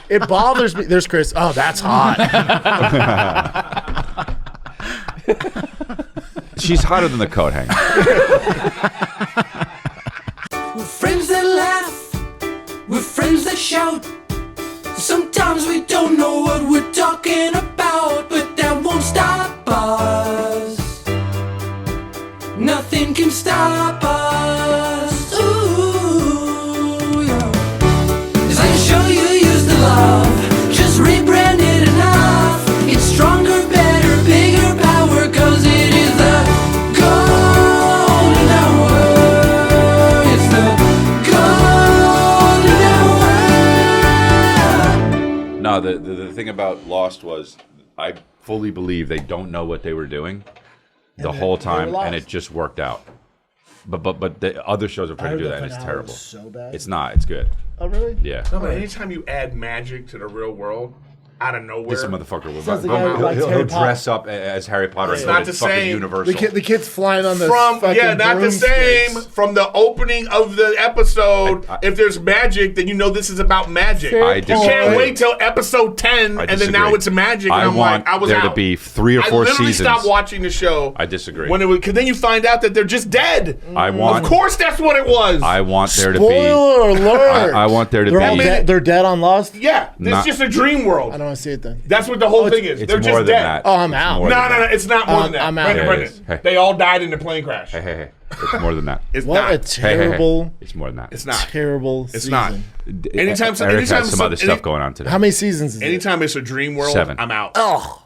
It bothers me. There's Chris. Oh, that's hot. She's hotter than the coat hanger. We're friends that laugh, we're friends that shout. Sometimes we don't know what we're talking about, but that won't stop us. Nothing can stop us. Ooh, yeah. It's like a show you used to love, just rebrand it enough. It's stronger, better, bigger power, cause it is the golden hour. It's the golden hour. No, the thing about Lost was I fully believe they don't know what they were doing the whole time, and it just worked out. But the other shows are trying to do that, and it's terrible. So bad. It's not. It's good. Oh, really? Yeah. No, but anytime you add magic to the real world, out of nowhere, This motherfucker will Sounds like he'll, likes he'll Harry Potter. dress up as Harry Potter and It's go not to the fucking same. Universal. The kid's flying on the from fucking not the same broomsticks. from the opening of the episode. If there's magic, then you know this is about magic. I You disagree. can't wait till episode 10 and then now disagree. it's magic. And I I'm want like, I was there out. to be 3 or 4 I literally seasons. stopped watching the show. I disagree. When it was, because then you find out that they're just dead. I want. Of course, that's what it was. I want there to be. Spoiler alert! I want there to They're all be. dead. They're dead on Lost. Yeah, it's Not- just a dream world. I don't want to see it then. That's what the whole thing is. It's They're more just than dead. that. Oh, I'm It's out. more No, than no, that. it's not more than that. I'm out. Brendan, Yeah, it Brendan, is. Hey. they all died in the plane crash. Hey. It's more than that. It's What not. a terrible, It's more than that. It's not. terrible It's season. not. Anytime some- Eric anytime has some some- other stuff going on today. How many seasons is it? Anytime it's a dream world, 7. I'm out. Oh,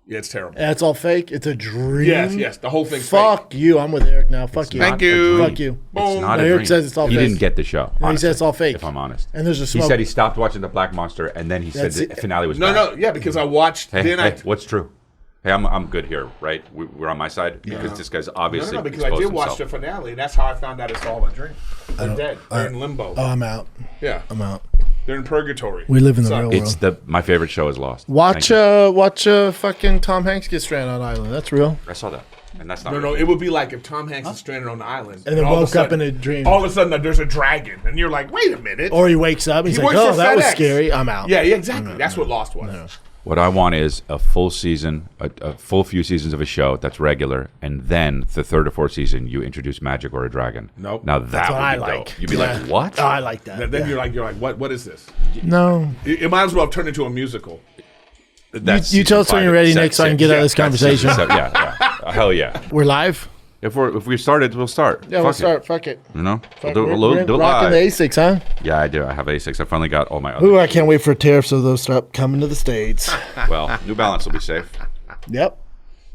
Yeah, it's terrible. that's all fake. It's a dream. Yes, the whole thing's Fuck you. I'm with Eric now. Fuck you. Thank you. Fuck you. It's not a Eric dream. says it's all He fake. didn't get the show. No, he honestly, said it's all fake. If I'm honest. And there's a He smoke. said he stopped watching the Black Monster, and then he said That's the it. finale was No, bad. yeah, because I watched. Hey, then what's true? Hey, I'm good here, right? We're on my side because this guy's obviously No, because I exposed did watch himself. the finale, and that's how I found out it's all a dream. They're dead. They're in limbo. Oh, I'm out. Yeah, I'm out. they're in purgatory. We live in the Sucks. real It's world. my favorite show is Lost. Watch Thank you. fucking Tom Hanks get stranded on an island. That's real. I saw that, and that's not. No, it would be like if Tom Hanks is stranded on the island, And then all of woke up sudden- in a dream. All of a sudden, there's a dragon, and you're like, "Wait a minute!" Or he wakes up and he's He like, works oh, for that was FedEx. scary. I'm out. Yeah, exactly. That's what Lost was. What I want is a full season, a full few seasons of a show that's regular, and then the 3rd or 4th season you introduce magic or a dragon. Nope. Now that That's would what be I dope. like. You'd be Yeah. like, what? Oh, I like that. Then you're like, what is this? No. It might as well have turned into a musical. That's You tell us season when you're 5, ready, se- Nick, so I can se- get out of this that's conversation. season 7. Yeah. Hell yeah. We're live? If we started, we'll start. Yeah, we'll Fuck it. start. Fuck it. You know, Fuck, we'll we're do it rocking live. the A6, huh? Yeah, I do. I have A6. I finally got all my other. Ooh, I can't wait for tariffs so those start coming to the States. Well, New Balance will be safe. Yep.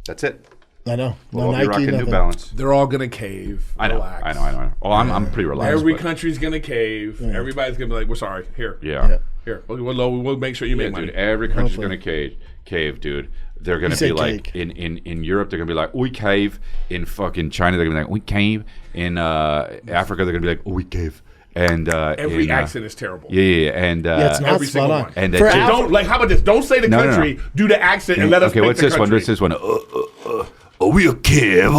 That's it. I know. We'll No all be Nike, rocking nothing. New Balance. They're all gonna cave. I know. Relax. I know. Oh, I'm pretty relaxed. Every but- country's gonna cave. Everybody's gonna be like, "We're sorry." Here, Yeah. here. We'll make sure you Yeah, make money. dude. Every country's Hopefully. gonna cave, dude. They're gonna said be like cake. in Europe. They're gonna be like, we cave. In fucking China, they're gonna be like, we cave. In Africa, they're gonna be like, we cave. And Every in, accent is terrible. Yeah, and Yeah, it's not every spot single on. one. And For they- Af- Don't like. How about this? Don't say the No, no, country. no. Do the accent and let us. Okay, pick what's the this one? country. What's this one? Are we a cave?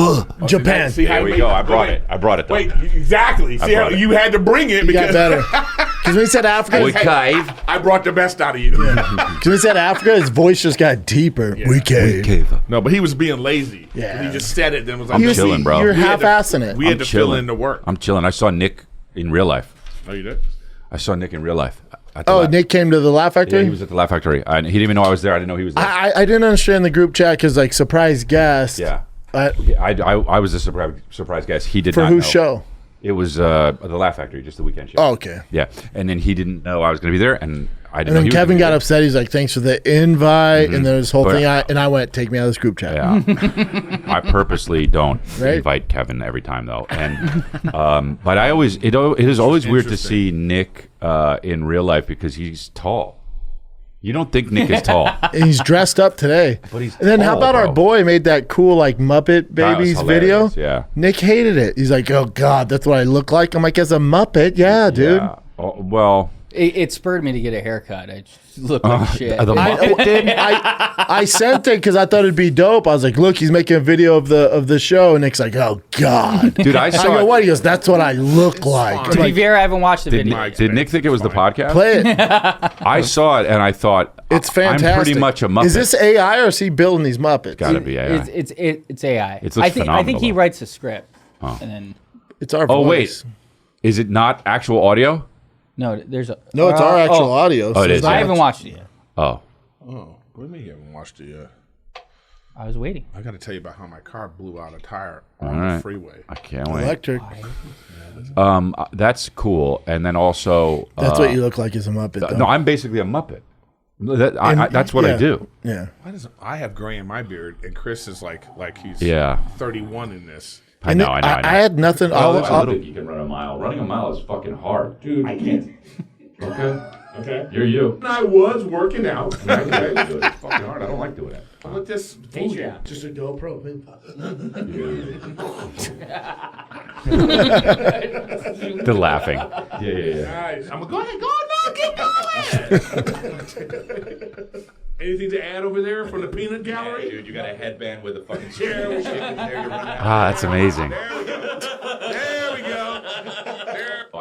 Japan. See how There you we go. made- I brought wait, it. I brought it. Though. Wait, exactly. See how brought it. you had to bring it You got because better. Because when he said Africa, We cave. I brought the best out of you. because when he said Africa, his voice just got deeper. We cave. Cave. No, but he was being lazy. Yeah. He just said it. Then was like, I'm He was- chilling, bro. You're We had to- half-assing it. We had I'm to fill chilling. in the work. I'm chilling. I saw Nick in real life. Oh, you did? I saw Nick in real life. At the Oh, La- Nick came to the Laugh Yeah, Factory? he was at the Laugh Factory. And he didn't even know I was there. I didn't know he was there. I didn't understand the group chat because, like, surprise guest. Yeah. Uh, I was a surprise guest. He did for not whose know. show? It was the Laugh Factory, just the weekend show. Oh, okay. Yeah, and then he didn't know I was going to be there, and I didn't. And know then he was Kevin gonna be got there. upset. He's like, thanks for the invite. And then this whole But- thing. I went, take me out of this group chat. Yeah, I purposely don't Right. invite Kevin every time though, and but I always it is always weird to see Nick in real life because he's tall. You don't think Nick is tall? And he's dressed up today. But he's and then how tall, about our bro. boy made that cool, like, Muppet That was Babies video? hilarious, yeah. Nick hated it. He's like, oh, God, that's what I look like? I'm like, as a Muppet? Yeah, dude. Yeah. Oh, well, It spurred me to get a haircut. I just look like shit. I sent it because I thought it'd be dope. I was like, look, he's making a video of the show. And Nick's like, oh, God. Dude, I saw go, it. what? He goes, that's what I look like. To be fair, I haven't watched the video. Did Nick think it was the podcast? Play it. I saw it and I thought, It's fantastic. I'm pretty much a Muppet. Is this AI or is he building these Muppets? Gotta be AI. It's AI. It looks I think phenomenal. he writes the script. And then It's our voice. Oh, wait. Is it not actual audio? no, there's a No, it's our actual audio. Oh, it is, I yeah. haven't watched it yet. Oh. Oh, what do you mean you haven't watched it yet? I was waiting. I got to tell you about how my car blew out a tire All on right. the freeway. I can't wait. Electric. That's cool. And then also... That's what you look like as a Muppet, though. No, I'm basically a Muppet. That's what I do. Yeah. Why does I have gray in my beard and Chris is like he's 31 in this? I know. I had nothing. You can run a mile. Running a mile is fucking hard. Dude, I can't. Okay. You're you. And I was working out. It's fucking hard. I don't like doing it. With this Patreon. just a GoPro. The laughing. Yeah. Guys, I'm gonna go ahead. Go on now. Keep going. Anything to add over there from the peanut gallery? Dude, you got a headband with a fucking There we go. that's amazing. There we go.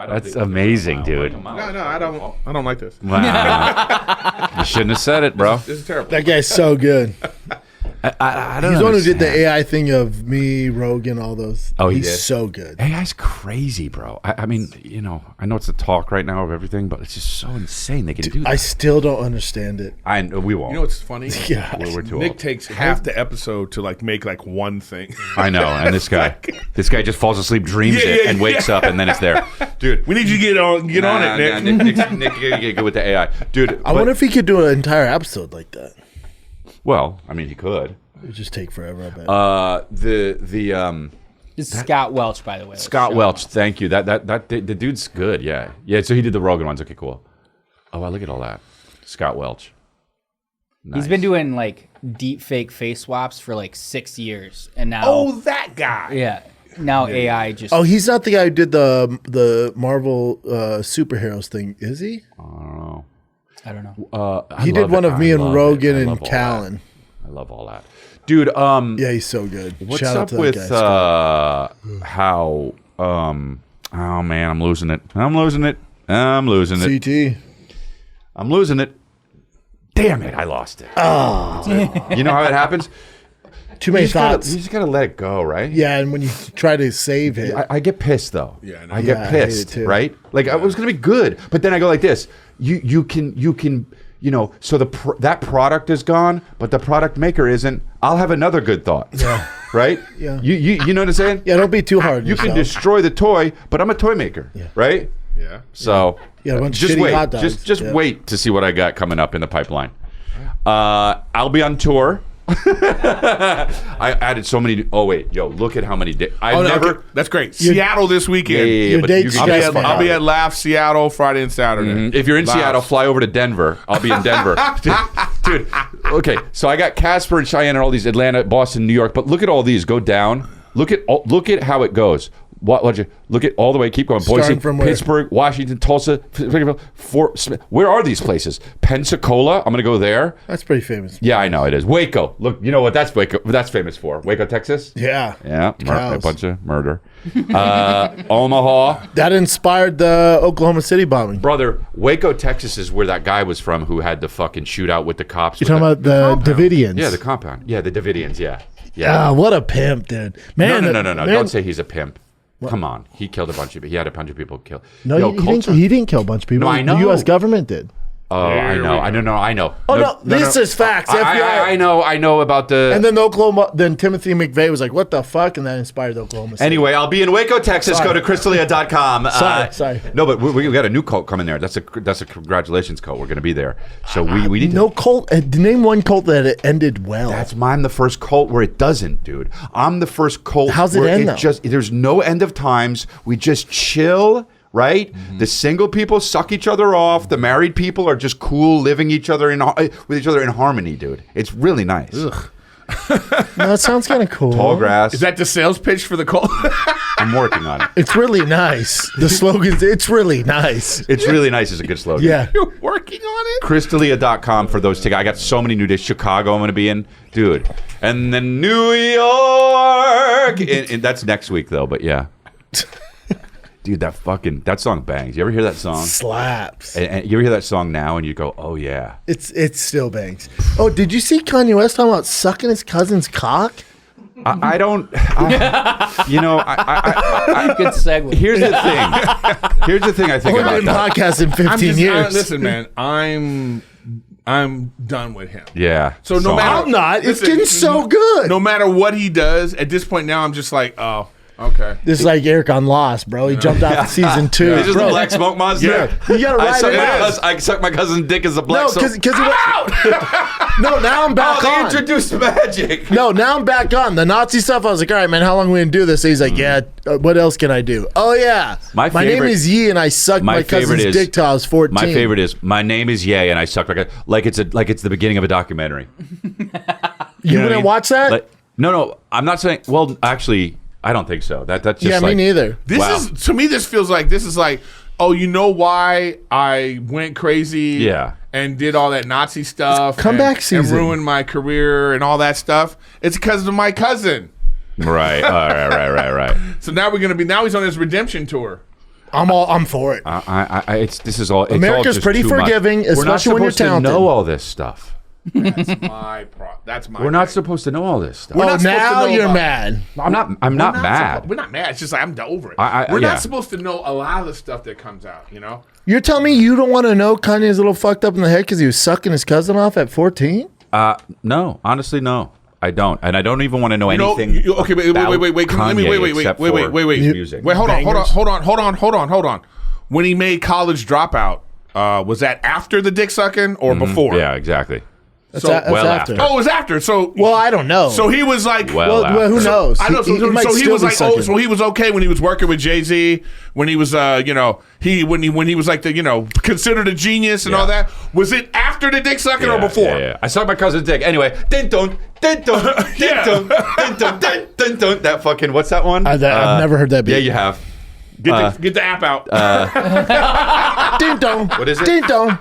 That's amazing, dude. No, I don't like this. Wow. You shouldn't have said it, bro. This is terrible. That guy's so good. I don't He's the one who did the understand. AI thing of me, Rogan, all those. Oh, he He's did? so good. AI's crazy, bro. I mean, I know it's the talk right now of everything, but it's just so insane they can do that. I still don't understand it. We won't. You know what's funny? Yeah. We're too Nick old. takes half the episode to make one thing. I know, and this guy just falls asleep, dreams it, and wakes up, and then it's there, dude. We need you to get on it, Nick. Nick, you gotta get good with the AI, dude. I wonder if he could do an entire episode like that. Well, I mean, he could. It would just take forever, I bet. This is Scott Welch, by the way. Scott Welch, thank you. The dude's good. Yeah. So he did the Rogan ones. Okay, cool. Oh, wow, look at all that. Scott Welch. Nice. He's been doing deep fake face swaps for 6 years, and now that guy. yeah, now AI just Oh, he's not the guy who did the Marvel superheroes thing, is he? I don't know. He did one of me and Rogan and Callan. I love all that. Dude, Yeah, he's so good. what's Shout out up to that with guy, Scott. how oh man, I'm losing it. I'm losing it. CT. I'm losing it. Damn it, I lost it. Oh. You know how it happens? Too many You thoughts. just gotta let it go, right? Yeah, and when you try to save it, I get pissed though. Yeah, I know. I get Yeah, I hate pissed, it too. right? I was gonna be good, but then I go like this. You can so that product is gone, but the product maker isn't. I'll have another good thought. Yeah. Right? Yeah. You know what I'm saying? yeah, don't be too hard. on You can yourself. destroy the toy, but I'm a toy maker. Yeah. Right? Yeah. So Yeah, a bunch of just shitty wait. hot dogs. Just Yeah. wait to see what I got coming up in the pipeline. I'll be on tour. I added so many. Oh wait, look at how many days. Okay. That's great. Seattle this weekend. Your but date's you can- stressful. I'll be at Laugh Seattle Friday and Saturday. If you're in Laugh. Seattle, fly over to Denver. I'll be in Denver. Dude, okay. So I got Casper and Cheyenne and all these, Atlanta, Boston, New York. But look at all these. Go down. Look at how it goes. What you look at all the way? Keep going. Boise, Starting from where? Pittsburgh, Washington, Tulsa, Fort Smith. Where are these places? Pensacola. I'm gonna go there. That's pretty famous. Yeah, I know it is. Waco. Look, you know what that's Waco. That's famous for. Waco, Texas. Yeah. Yeah, a Cows. bunch of murder. Omaha. That inspired the Oklahoma City bombing. Brother, Waco, Texas is where that guy was from who had the fucking shootout with the cops. You're talking about the Davidians. Yeah, the compound. Yeah, the Davidians, yeah. Yeah. Ah, what a pimp, dude. Man, No. man- Don't say he's a pimp. Come on. He killed a bunch of he had a bunch of people killed. No, Yo, he didn't kill a bunch of people. No, I know. The U.S. government did. Oh, I know. Oh, no, this is facts. FBI. I know about the... And then Timothy McVeigh was like, what the fuck? And that inspired Oklahoma City. Anyway, I'll be in Waco, Texas. Sorry. Go to crystalia.com. Sorry. No, but we got a new cult coming there. That's a congratulations cult. We're going to be there. So we need No to... cult. Name one cult that it ended well. I'm the first cult where it doesn't, dude. I'm the first cult How's it where end, though? there's no end of times. We just chill, right? Mm-hmm. The single people suck each other off. The married people are just cool, living with each other in harmony, dude. It's really nice. No, that sounds kind of cool. Tall grass. Is that the sales pitch for the cult? I'm working on it. It's really nice. The slogan's it's really nice. It's really nice. Is a good slogan. Yeah. You're working on it? Crystalia.com for those tickets. I got so many new days. Chicago I'm going to be in. Dude. And then New York. And that's next week, though. But yeah. Dude, that song bangs. You ever hear that song? Slaps. And you ever hear that song now and you go, oh, yeah. It's still bangs. Oh, did you see Kanye West talking about sucking his cousin's cock? I don't. Good segue. Here's the thing. Here's the thing I think We've about been that. podcasting 15 years. Listen, man, I'm done with him. Yeah. So no matter, I'm not. It's listen, getting so good. No matter what he does, at this point now, I'm just like, oh, okay. This is like Eric on Lost, bro. He jumped off season 2. This is Bro, the black smoke monster. Yeah. You gotta ride it out. I suck my cousin's dick as a black No, smoke. because no, now I'm back Oh, they on. introduced magic. No, now I'm back on. The Nazi stuff, I was like, all right, man, how long are we going to do this? And he's like, yeah, what else can I do? Oh, yeah. My name favorite- is Yi, and I sucked my cousin's dick till I was 14. My favorite is my name is Ye, and I suck like it's the beginning of a documentary. You know what I wouldn't mean? watch that? Like, no, I'm not saying. Well, actually, I don't think so. That's just yeah, like, me neither. This is to me. This feels like oh, you know why I went crazy? Yeah. And did all that Nazi stuff. comeback and season. ruined my career and all that stuff. It's because of my cousin. Right. Right. So now he's on his redemption tour. I'm for it. This is all. It's America's all just pretty too much. forgiving, We're not especially when you're supposed to talented. know all this stuff. That's my. We're not thing. supposed to know all this stuff. Oh, not supposed to now know you're about- mad. I'm not We're mad. We're not mad. It's just like I'm over it. We're We're yeah. not supposed to know a lot of the stuff that comes out. You know. You're telling me you don't want to know Kanye's a little fucked up in the head because he was sucking his cousin off at 14? No, honestly, no. I don't, and I don't even want to know No, anything. okay, wait. about Let me wait. Kanye except for his music. Wait, hold Bangers. on. When he made College Dropout, was that after the dick sucking or before? Yeah, exactly. That's, So- that's well after. after. Oh, it was after. So Well, I don't know. So he was like, Well, well, who after. knows? I know. So he might was still be like, sucking. so he was okay when he was working with Jay-Z, when he was, when he was like the, considered a genius and all Yeah. that. Was it after the dick sucking or before? Yeah. I sucked my cousin's dick. Anyway, din-dun. That fucking, what's that one? I've never heard that beat. Yeah, you have. Get the app out. Ding dong. What is it? Ding dong.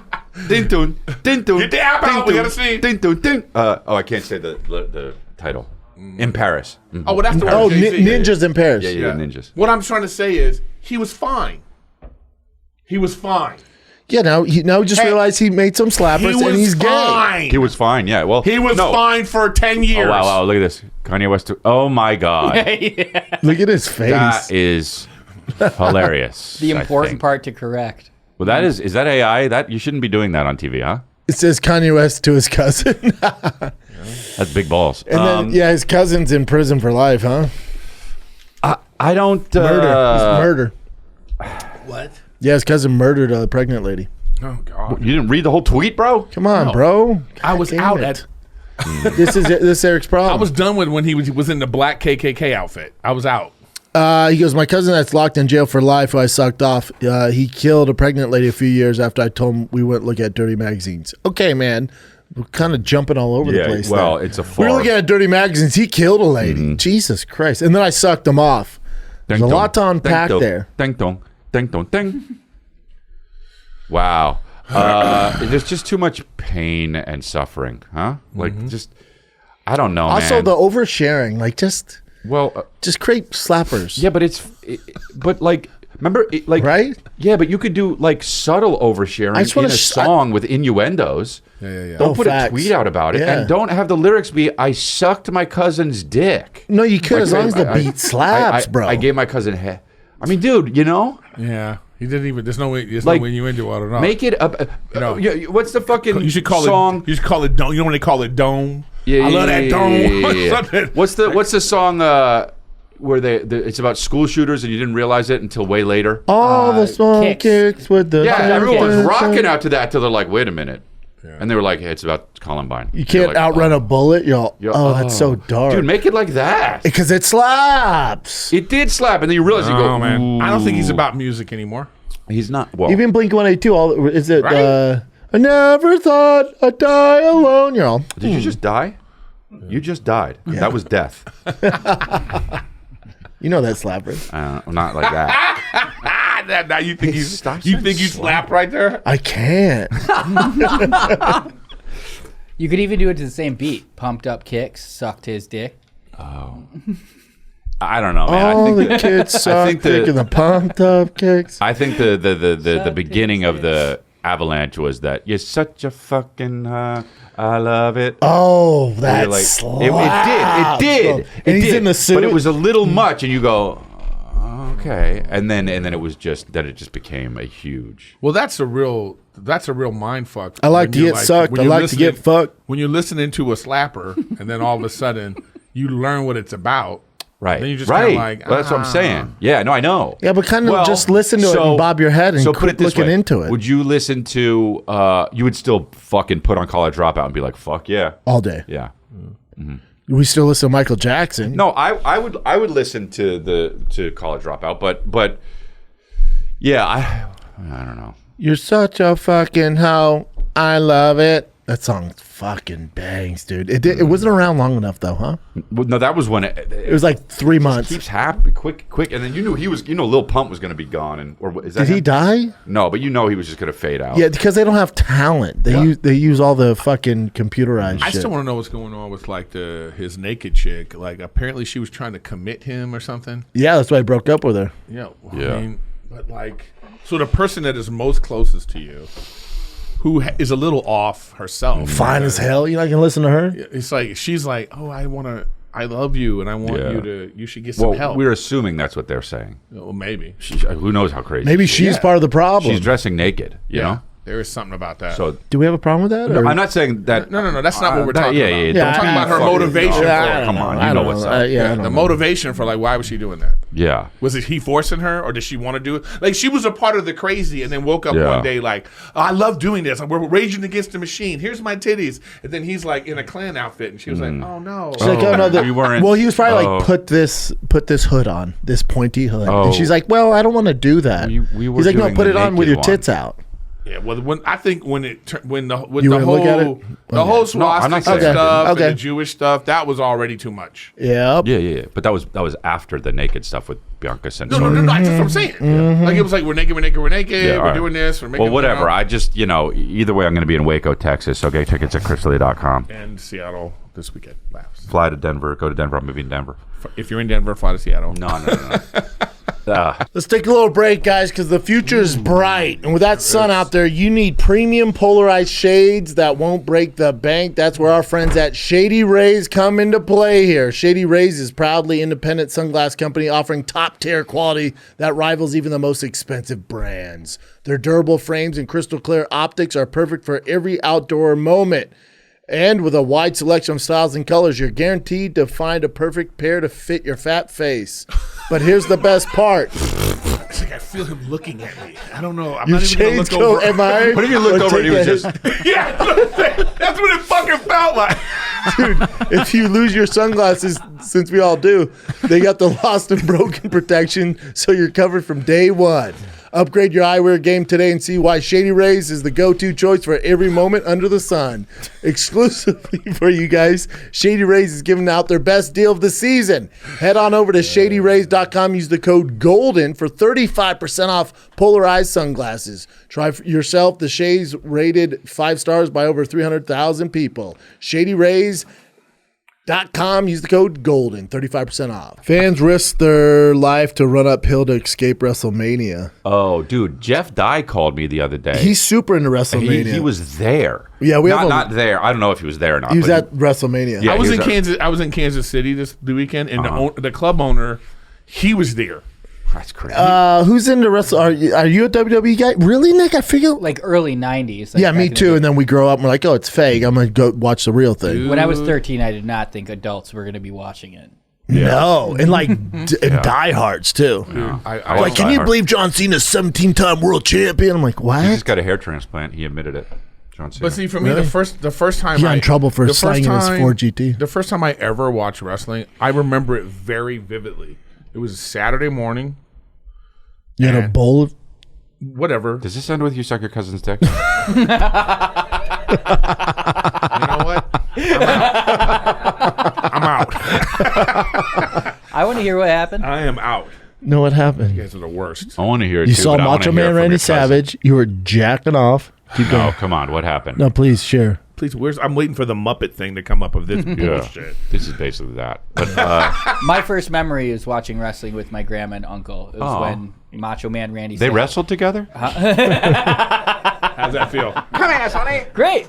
Din-dun. Get the app out. We gotta see. Din-dun. I can't say the title. In Paris. Mhm. Oh, well, that's the one. Oh, with Jay-Z. ninjas in Paris. Yeah, ninjas. What I'm trying to say is he was fine. He was fine. Yeah, now he just realized he made some slappers He and was he's gay. fine. He was fine, yeah. Well, He was no. fine for 10 years. Oh, wow, look at this. Kanye West. Oh, my God. Look at his face. That is hilarious. The I important think. part to correct. Well, that is that AI? That you shouldn't be doing that on TV, huh? It says Kanye West to his cousin. That's big balls. And then, his cousin's in prison for life, huh? I don't Murder. It's murder. What? Yeah, his cousin murdered a pregnant lady. Oh, God. You didn't read the whole tweet, bro? Come on, bro. I was Damn out it. at... This is Eric's problem. I was done with when he was in the black KKK outfit. I was out. He goes, my cousin that's locked in jail for life who I sucked off, he killed a pregnant lady a few years after I told him we wouldn't look at dirty magazines. Okay, man. We're kind of jumping all over the place. well, there. it's a We far. were looking at dirty magazines. He killed a lady. Jesus Christ. And then I sucked him off. There's a lot to unpack there. Ding dong, ding dong, ding. Wow. There's just too much pain and suffering, huh? Like, just, I don't know, Also, man. the oversharing, like just create slappers. Yeah, but but like, remember, like, Right? Yeah, but you could do like subtle oversharing I just in wanna a song with innuendos. Yeah. Don't put facts. a tweet out about it, Yeah. and don't have the lyrics be "I sucked my cousin's dick." No, you could Like, as long as the beat slaps, bro. I gave my cousin head. I mean, dude, you know, Yeah. He didn't even... There's no way... There's Like, no innuendo out of it. make it up. No. What's the fucking You should call song? it... You should call it dome. You know when they call it dome? Yeah, I love that dome. yeah. Something. What's the song where it's about school shooters and you didn't realize it until way later? All the smoke Kicks. kicks with the... Yeah, everyone was rocking out to that till they're like, wait a minute. And they were like, hey, it's about Columbine. You can't outrun a bullet. You're all, that's so dark. Dude, make it like that. Because it slaps. It did slap, and then you realize you go, Oh, man. ooh. I don't think he's about music anymore. He's not. Well, Even Blink-182, is it... Right? I never thought I'd die alone. You're all... did you just die? You just died. That was death. You know that slapper. Not like that. Now you think Stop you saying think you slapped right there? I can't. You could even do it to the same beat. Pumped up kicks, sucked his dick. I don't know, man. All the kids suck taking the pumped up kicks. I think the beginning of the avalanche was that you're such a fucking I love it. Oh, that You're like, slaps. it did. And he's did. in the suit. But it was a little much, and you go, okay. And then it was just that it just became a huge. Well, that's a real mind fuck. I like to get sucked. I like to get fucked. When you're listening to a slapper, and then all of a sudden you learn what it's about. Right. Then you just kind of like, well, that's what I'm saying. Yeah, no, I know. Yeah, but kind of just listen to it and bob your head and so put quit it this looking way. into it. Would you listen to, you would still fucking put on College Dropout and be like, fuck yeah. All day. Yeah. We still listen to Michael Jackson. No, I would listen to College Dropout, but yeah, I don't know. You're such a fucking hoe. I love it. That song fucking bangs, dude. It wasn't around long enough though, huh? Well, no, that was when It was like 3 months. keeps happening quick, and then you knew Lil Pump was going to be gone, and or is that Did he him? die? No, but he was just going to fade out. Yeah, because they don't have talent. They use all the fucking computerized I shit. still want to know what's going on with like his naked chick. Like apparently she was trying to commit him or something. Yeah, that's why I broke up with her. Yeah. Yeah. I mean, but like, so the person that is most closest to you, who is a little off herself, Fine as hell. You're not gonna listen to her? It's like she's like, oh, I love you, and I want you should get some Well, help. we're assuming that's what they're saying. Well, maybe. Who knows how crazy? Maybe she is. she's part of the problem. She's dressing naked. You know. There is something about that. So Do we have a problem with that? no, or- I'm not saying that. No, that's not what we're talking about. Yeah, Don't I talk mean, about her fuck it. motivation. Yeah, for I it. come on, I you know don't what's know. up. Yeah, I don't The know. motivation for like, why was she doing that? Yeah. Was it he forcing her, or did she want to do it? Like she was a part of the crazy, and then woke up Yeah. one day like, oh, I love doing this. We're raging against the machine. Here's my titties, and then he's like in a Klan outfit, and she was like, oh no. She's like, oh no, you weren't- well, he was probably oh. like, put this hood on, this pointy hood, Oh. and she's like, well, I don't want to do that. We were He's like, no, doing put the it on with your naked one. tits out. Yeah, well, when I think when You the wanna whole look at it? the whole I'm not swastika saying- stuff Okay. and the Jewish stuff, that was already too much. Yep. Yeah. But that was after the naked stuff with Bianca Censori. No, that's what I'm saying. Like it was like we're naked, Yeah, we're all right. doing this, we're making Well, whatever. I just, either way, I'm going to be in Waco, Texas. So get tickets at gracefully.com. and Seattle this weekend. Laughs. Fly to Denver. Go to Denver. I'm moving to Denver. If you're in Denver, fly to Seattle. No. Let's take a little break, guys, because the future is bright. And with that sun out there, you need premium polarized shades that won't break the bank. That's where our friends at Shady Rays come into play here. Shady Rays is proudly independent sunglass company offering top-tier quality that rivals even the most expensive brands. Their durable frames and crystal clear optics are perfect for every outdoor moment. And with a wide selection of styles and colors, you're guaranteed to find a perfect pair to fit your fat face. But here's the best part. It's like I feel him looking at me. I don't know. I'm Your not even gonna shades look go, over. am I? What if you looked Or over and he take was a just... hit? Yeah, that's what it fucking felt like. Dude, if you lose your sunglasses, since we all do, they got the lost and broken protection, so you're covered from day one. Upgrade your eyewear game today and see why Shady Rays is the go-to choice for every moment under the sun. Exclusively for you guys, Shady Rays is giving out their best deal of the season. Head on over to shadyrays.com. Use the code GOLDEN for 35% off polarized sunglasses. Try for yourself the shades rated 5 stars by over 300,000 people. ShadyRays.com. Use the code GOLDEN, 35% off. Fans risk their life to run uphill to escape WrestleMania. Oh, dude. Jeff Dye called me the other day. He's super into WrestleMania. He was there. Yeah, we have not there. I don't know if he was there or not. He was but at WrestleMania. Yeah. I was he in was at- Kansas. I was in Kansas City the weekend, and the club owner, he was there. That's crazy. Who's into wrestle? Are you a WWE guy? Really, Nick? I figure. Like early 90s. Like Yeah, back me in the too. day. And then we grow up and we're like, oh, it's fake. I'm going to go watch the real thing. When I was 13, I did not think adults were going to be watching it. No. And like and diehards too. I Like, can you believe John Cena's 17-time world champion? I'm like, he what? just got a hair transplant. He admitted it. John Cena. But see, for me, Really? the first time He got I in trouble for the first slanging his time- Ford GT. The first time I ever watched wrestling, I remember it very vividly. It was a Saturday morning. You had a And- bowl of. Whatever. Does this end with you suck your cousin's dick? You know what? I'm out. I want to hear what happened. I am out. No, what happened? You guys are the worst. I want to hear it You too, saw but I wanna Macho hear it Man from Randy your cousin. Savage. You were jacking off. Keep No, going. come on. What happened? No, please share. Please, I'm waiting for the Muppet thing to come up of this Yeah. bullshit. This is basically that. But My first memory is watching wrestling with my grandma and uncle. It was Aw. when Macho Man Randy they Savage. wrestled together? How's that feel? Great.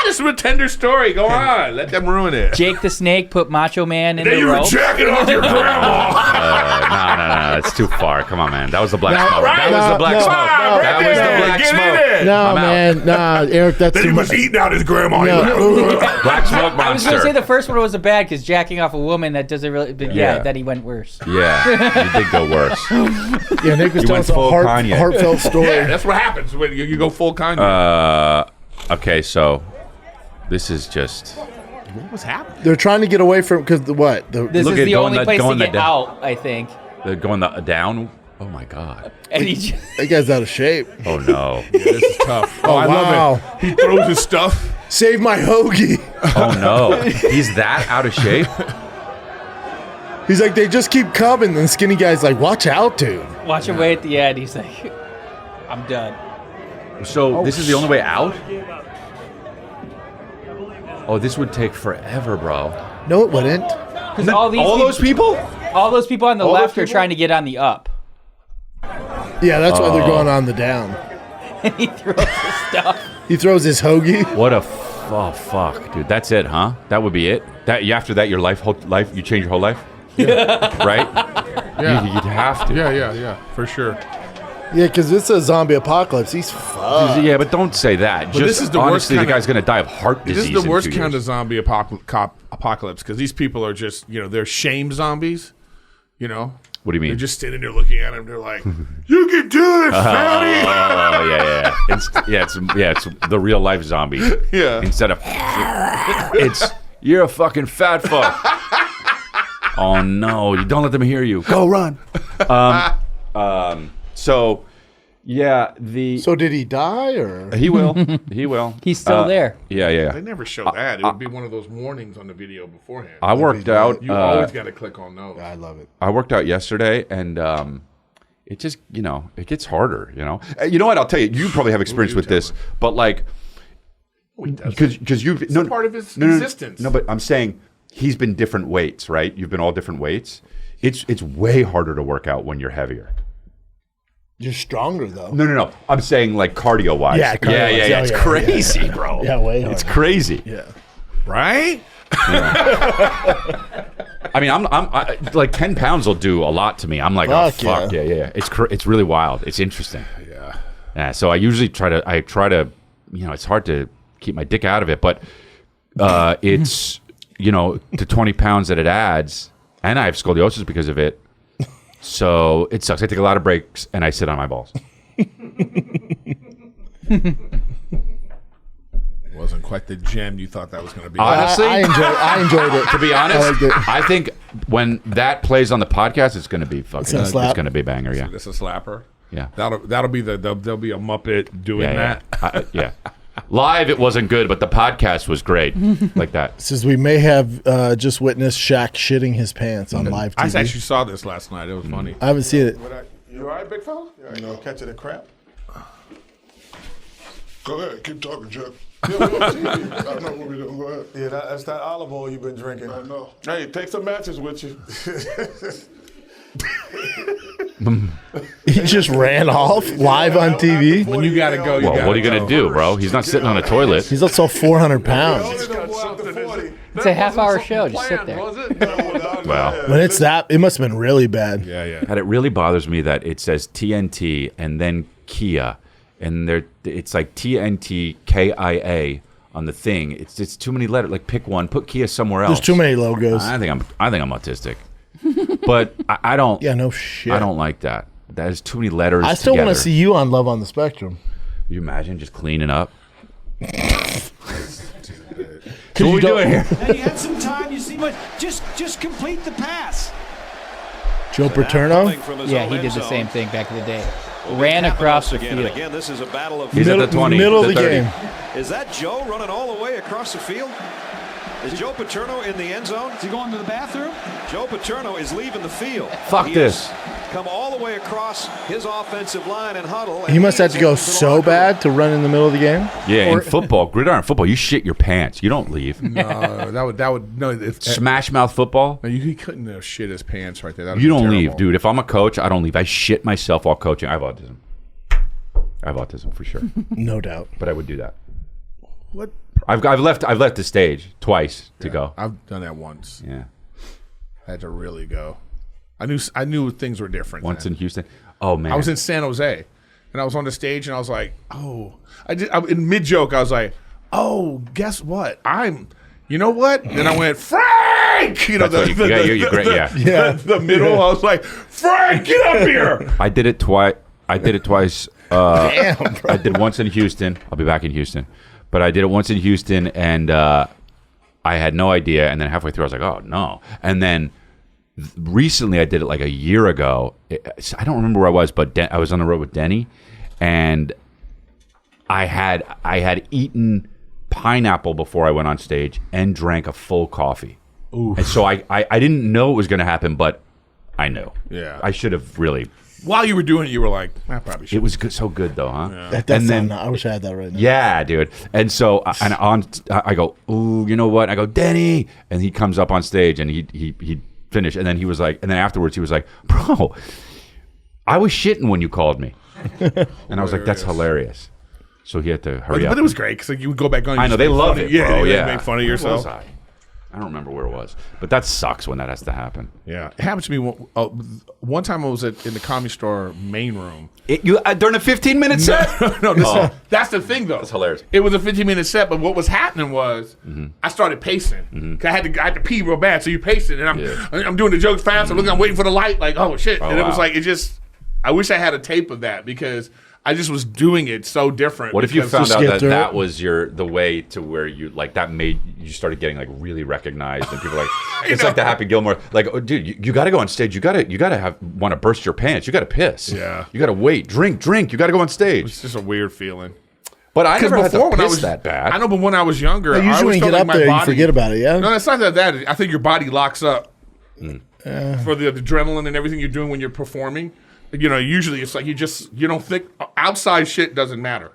This is a tender story. Go on. Let them ruin it. Jake the Snake put Macho Man in Then the you were rope. jacking off your grandma. No. It's too far. Come on, man. That was the black smoke. right? That was the black No, smoke. no, That right was the there. black Get in smoke. it. No, I'm out. man. Nah, Eric, that's Then too he much. was eating out his grandma. No. Black smoke I was going to say monster. the first one wasn't bad because jacking off a woman that doesn't really. But yeah, Yeah. that he went worse. Yeah, you did go worse. Yeah, Nick was You telling went us a full Kanye. heartfelt story. Yeah, that's what happens when you go full Kanye. Okay, so this is just. What was happening? They're trying to get away from because what? This Look is at the going only the- place to going the get down. out, I think. They're going down. Oh my god. And he just, That guy's out of shape. Oh no. This is tough. Oh, I wow. love it. He throws his stuff. Save my hoagie. Oh no. He's that out of shape. He's like, they just keep coming. And the skinny guy's like, watch out, dude. watch him wait at the end. He's like, I'm done. So this is the only way out. Oh, this would take forever, bro. No, it wouldn't. Because all those people? all those people on the All left those are people? trying to get on the up. Yeah, that's why they're going on the down. And he throws his stuff. He throws his hoagie. What a oh fuck, dude. That's it, huh? That would be it. That after that, your life you change your whole life. Yeah. Right? Yeah. You'd have to. Yeah, for sure. Yeah, because it's a zombie apocalypse. He's fucked. Yeah, but don't say that. Just this is the worst honestly, the kinda- guy's gonna die of heart This disease. is the worst in 2 kind years. of zombie apocalypse because these people are just, they're shame zombies. What do you mean? They're just standing there looking at him. They're like, "You can do it, fatty." Oh yeah. It's the real life zombie. Yeah. Instead of it's you're a fucking fat fuck. Oh no! You don't let them hear you. Go run. So yeah, So did he die or? he will. He will. He's still there. Yeah. They never show that. It would be one of those warnings on the video beforehand. I worked out. You always got to click on those. I love it. I worked out yesterday, and it just it gets harder. You know what? I'll tell you. You probably have experience with this, but like because you've It's a part of his existence. No, but I'm saying he's been different weights, right? You've been all different weights. It's way harder to work out when you're heavier. You're stronger though. No. I'm saying like cardio wise. Yeah, cardio-wise. Yeah. It's Yeah, crazy, bro. Yeah, way It's harder. crazy. Yeah. Right? I mean, I like 10 pounds will do a lot to me. I'm like, Fuck, oh fuck yeah. It's really wild. It's interesting. Yeah. So I usually try to. It's hard to keep my dick out of it, but it's the 20 pounds that it adds, and I have scoliosis because of it. So it sucks. I take a lot of breaks and I sit on my balls. Wasn't quite the gem you thought that was going to be. Honestly, I enjoyed it. to be honest, I liked it. I think when that plays on the podcast, it's going to be fucking. gonna It's slap. going to be a banger. Yeah. This is a slapper. Yeah. That'll be there'll be a Muppet doing Yeah. that. Yeah. Live, it wasn't good, but the podcast was great. Like that. Says we may have just witnessed Shaq shitting his pants on live I TV. actually saw this last night. It was funny. I haven't seen it. You all right, big fella? Catching the crap? Go ahead, keep talking, Jeff. Yeah, we're on TV. I know what we're doing. Go ahead. Yeah, that's that olive oil you've been drinking. I know. Hey, take some matches with you. He just ran off live on TV. When you gotta go, Well, what are you going to do, bro? He's not sitting on a toilet. He's also 400 pounds. It's a half-hour show. Just sit there. Well. When it's that, it must have been really bad. Yeah. And it really bothers me that it says TNT and then Kia, and it's like TNT KIA on the thing. It's too many letters. Like pick one, put Kia somewhere else. There's too many logos. I think I'm autistic, but I don't. Yeah, no shit. I don't like that. That is too many letters. I still want together. to see you on Love on the Spectrum. Can you imagine just cleaning up? What are we doing here? And you had some time. You see, but just complete the pass. Joe Paterno? Yeah, he did the same thing back in the day. Ran across the field. Again, this is a battle of. He's at the 20, middle of the the 30. game. Is that Joe running all the way across the field? Is Joe Paterno in the end zone? Is he going to the bathroom? Joe Paterno is leaving the field. Fuck He this. has come all the way across his offensive line and huddle. He must have to go so bad to run in the middle of the game. Yeah, in football, gridiron football, you shit your pants. You don't leave. No, that would no. If, Smash mouth football. no, he couldn't have shit his pants right there. That would You be don't terrible. leave, dude. If I'm a coach, I don't leave. I shit myself while coaching. I have autism. I have autism for sure, No doubt. but I would do that. What? I've left the stage twice to go. I've done that once. Yeah, I had to really go. I knew things were different. once then. in Houston. Oh man, I was in San Jose, and I was on the stage, and I was like, in mid joke, I was like, oh, guess what? You know what? Then I went, Frank! You know, That's what you're great, yeah. the middle, I was like, Frank, get up here! I did it twice. Damn, bro. I did once in Houston. I'll be back in Houston, but I did it once in Houston, and I had no idea. And then halfway through, I was like, "Oh no!" And then recently, I did it like a year ago. I don't remember where I was, but I was on the road with Denny, and I had eaten pineapple before I went on stage and drank a full coffee. Oof. And so I didn't know it was going to happen, but I knew. Yeah. I should have really. While you were doing it, you were like, I probably should. It was good, so good though, huh? Yeah. That's And then- I wish I had that right now. Yeah, dude. And so, I go, ooh, you know what? I go, Denny, and he comes up on stage, and he finished, and then he was like, and then afterwards he was like, bro, I was shitting when you called me, and I was like, that's hilarious. So he had to hurry up. But it was great because you would go back on. I know they love it, Yeah, bro. you Yeah, make fun of Where yourself. was I don't remember where it was, but that sucks when that has to happen. Yeah, it happened to me one time. I was in the Comedy Store main room. During a 15-minute set? No, that's the thing though. That's hilarious. It was a 15-minute set, but what was happening was I started pacing. 'Cause I had to pee real bad, so you pacing, and I'm doing the jokes fast. I'm waiting for the light, like oh shit, and it was wow. like it just. I wish I had a tape of that because I just was doing it so different. What if you because- found out through that it. was the way to where you like that made you started getting like really recognized and people like it's like the Happy Gilmore like oh, dude you got to go on stage you got to want to burst your pants you got to piss Yeah. you got to wait drink you got to go on stage It's just a weird feeling. but I never had to when I piss was that bad. I know, but when I was younger, I Usually always when you felt get like up my there, you body, forget about it, yeah? No, it's not that. I think your body locks up for the adrenaline and everything you're doing when you're performing. You know, usually it's like you don't think outside shit doesn't matter.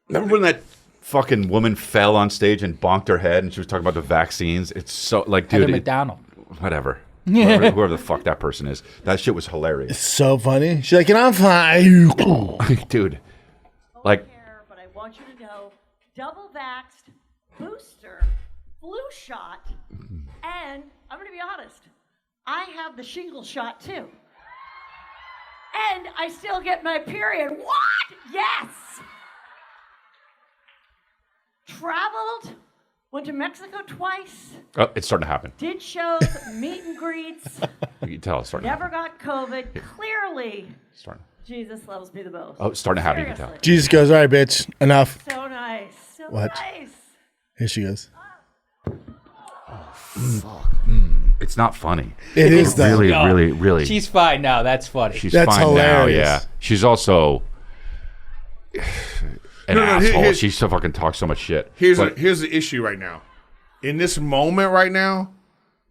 Remember when that fucking woman fell on stage and bonked her head and she was talking about the vaccines? It's so like dude Heather McDonald. whatever. Whoever the fuck that person is. That shit was hilarious. So funny. She's like, and I'm fine. Dude. Like But I want you to know, double vaxxed, booster, flu shot, and I'm going to be honest, I have the shingle shot too. And I still get my period. What? Yes. Traveled, went to Mexico twice, oh, it's starting to happen. did shows, meet and greets, You can tell it's starting to never happen. got COVID. Clearly, Starting. Jesus loves me the most. Oh, it's starting to happen, you can tell. Seriously. Jesus goes, all right, bitch, enough. So nice. So What? nice. Here she goes. It's not funny. It is though. Really, No. really. She's fine now. That's funny. She's That's fine hilarious. now, yeah. She's also an No, asshole. here- She so fucking talks so much shit. Here's But- the issue right now. In this moment right now,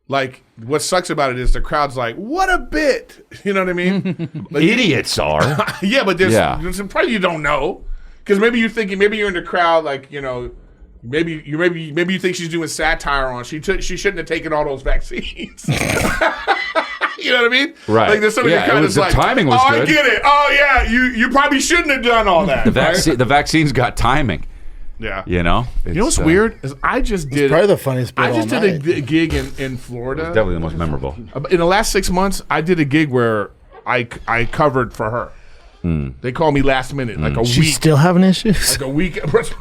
like what sucks about it is the crowd's like, "What a bit!" You know what I mean? Like, idiots are. yeah, but there's some probably you don't know because maybe you're thinking maybe you're in the crowd like you know. Maybe you think she's doing satire on. She shouldn't have taken all those vaccines. You know what I mean? Right. Like there's some of Yeah, your crowd it was- that's the like, timing was oh, good. I get it. Oh yeah, you probably shouldn't have done all that. The vaccines got timing. Yeah. You know? You know what's weird is I just did Probably the funniest bit I just all did night. a gig in Florida. Definitely the most memorable. In the last 6 months, I did a gig where I covered for her. They called me last minute, like a She's week. still having issues. Like a week.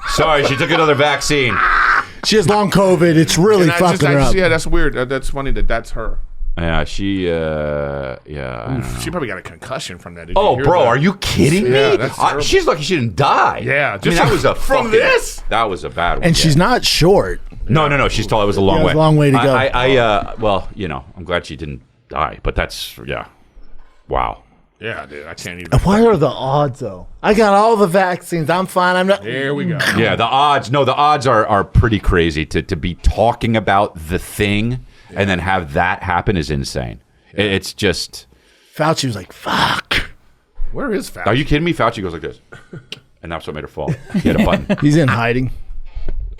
Sorry, she took another vaccine. She has long COVID. It's really And I fucking her up. yeah, that's weird. That's funny that's her. Yeah, she I don't know. She probably got a concussion from that. Did you Oh, hear bro, that? are you kidding Yeah, me? that's terrible. She's lucky she didn't die. Yeah, I mean, just that was a from fucking, this? That was a bad one. And she's not short. No. She's tall. It was a long Yeah, it way. was a long way to go. Well, you know, I'm glad she didn't die, but that's wow. Yeah, dude, I can't even. What are the odds, though? I got all the vaccines. I'm fine. I'm not. There we go. Yeah, the odds. No, the odds are pretty crazy. To be talking about the thing and then have that happen is insane. It's just. Fauci was like, "Fuck." Where is Fauci? Are you kidding me? Fauci goes like this, and that's what made her fall. He had a button. He's in hiding.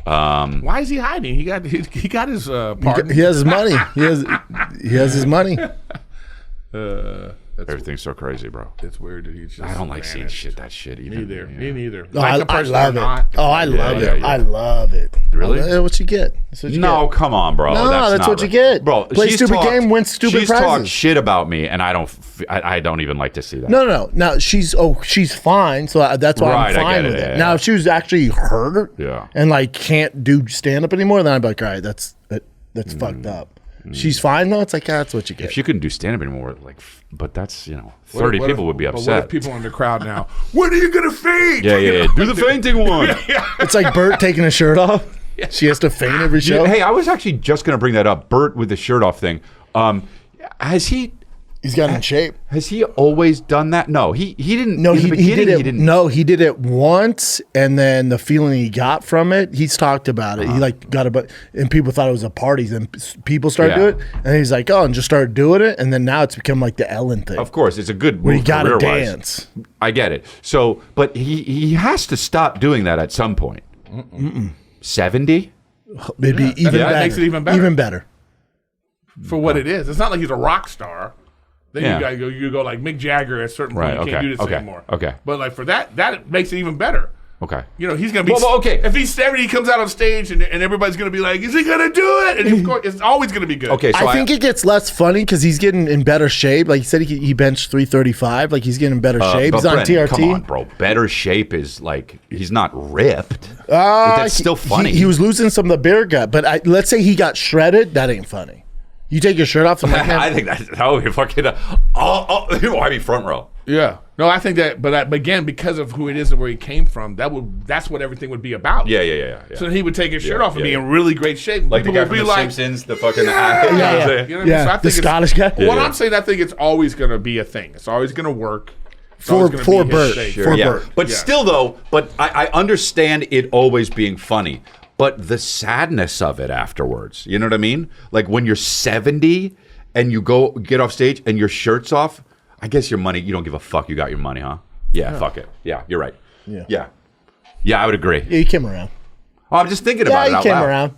Why is he hiding? He got his pardon. He has his money. He has his money. Everything's so crazy, bro. It's weird that he's just. I don't like seeing vanished. that shit either. Neither. Me neither. Oh, Like the I person love or it. not. Oh, I love it. yeah. I love it. Really? What you get? That's what you No, get. come on, bro. No, that's not what you right. get. Bro. Play she's stupid talked- game, win stupid she's prizes. talked shit about me, and I don't even like to see that. No. Now she's fine, so that's why Right, I'm I fine get with it, it. yeah, Now, yeah. if she was actually hurt, Yeah. and like can't do stand up anymore, then I'd be like, all right, that's fucked up. She's fine though. It's like that's what you get. If she couldn't do stand up anymore, but that's 30 people would be But upset. what if people in the crowd now? When are you gonna feed? Yeah. Do the fainting one. It's like Bert taking his shirt off. She has to feint every show. Hey, I was actually just gonna bring that up. Bert with the shirt off thing. He's gotten in shape. Has he always done that? No, he didn't. No, in the he beginning, did it. He didn't. No, he did it once, and then the feeling he got from it, he's talked about it. He like got and people thought it was a party. Then people started Yeah. doing it, and he's like, and just started doing it, and then now it's become like the Ellen thing. Of course, it's a good where you move got to career-wise. dance. I get it. So, but he has to stop doing that at some point. 70? Maybe even that better. makes it even better. Even better. For what it is, it's not like he's a rock star. Then Yeah. you go like Mick Jagger at a certain point. Right, You can't okay, do this okay, anymore. okay. But like for that makes it even better. Okay. You know, he's gonna be. Well, okay. If he's 70, he comes out on stage and everybody's gonna be like, "Is he gonna do it?" And of course, it's always gonna be good. Okay, so I think it gets less funny because he's getting in better shape. Like he said, he benched 335. Like he's getting in better shape. but He's on Brendan, TRT. Come on, bro. Better shape is like he's not ripped. That's still funny. He was losing some of the beer gut, but let's say he got shredded. That ain't funny. You take your shirt off. And like, I think that would be fucking. I'd be front row. Yeah. No, I think that, but again, because of who it is and where he came from, that's what everything would be about. Yeah. So he would take his shirt Yeah, off and yeah, be yeah. in really great shape. Like the People guy would from be The like, Simpsons, the fucking. Yeah. You know what I mean? So I the think it's- Scottish guy. What I'm saying, I think it's always going to be a thing. It's always going to work. It's For always gonna for be his Bert. shape. For yeah. Bert. But Yeah. still, though, I understand it always being funny. But the sadness of it afterwards, you know what I mean? Like when you're 70 and you go get off stage and your shirt's off, I guess your money, you don't give a fuck. You got your money, huh? Yeah, fuck it. Yeah, you're right. Yeah, I would agree. Yeah, he came around. Oh, I'm just thinking about it Yeah, out he came loud. around.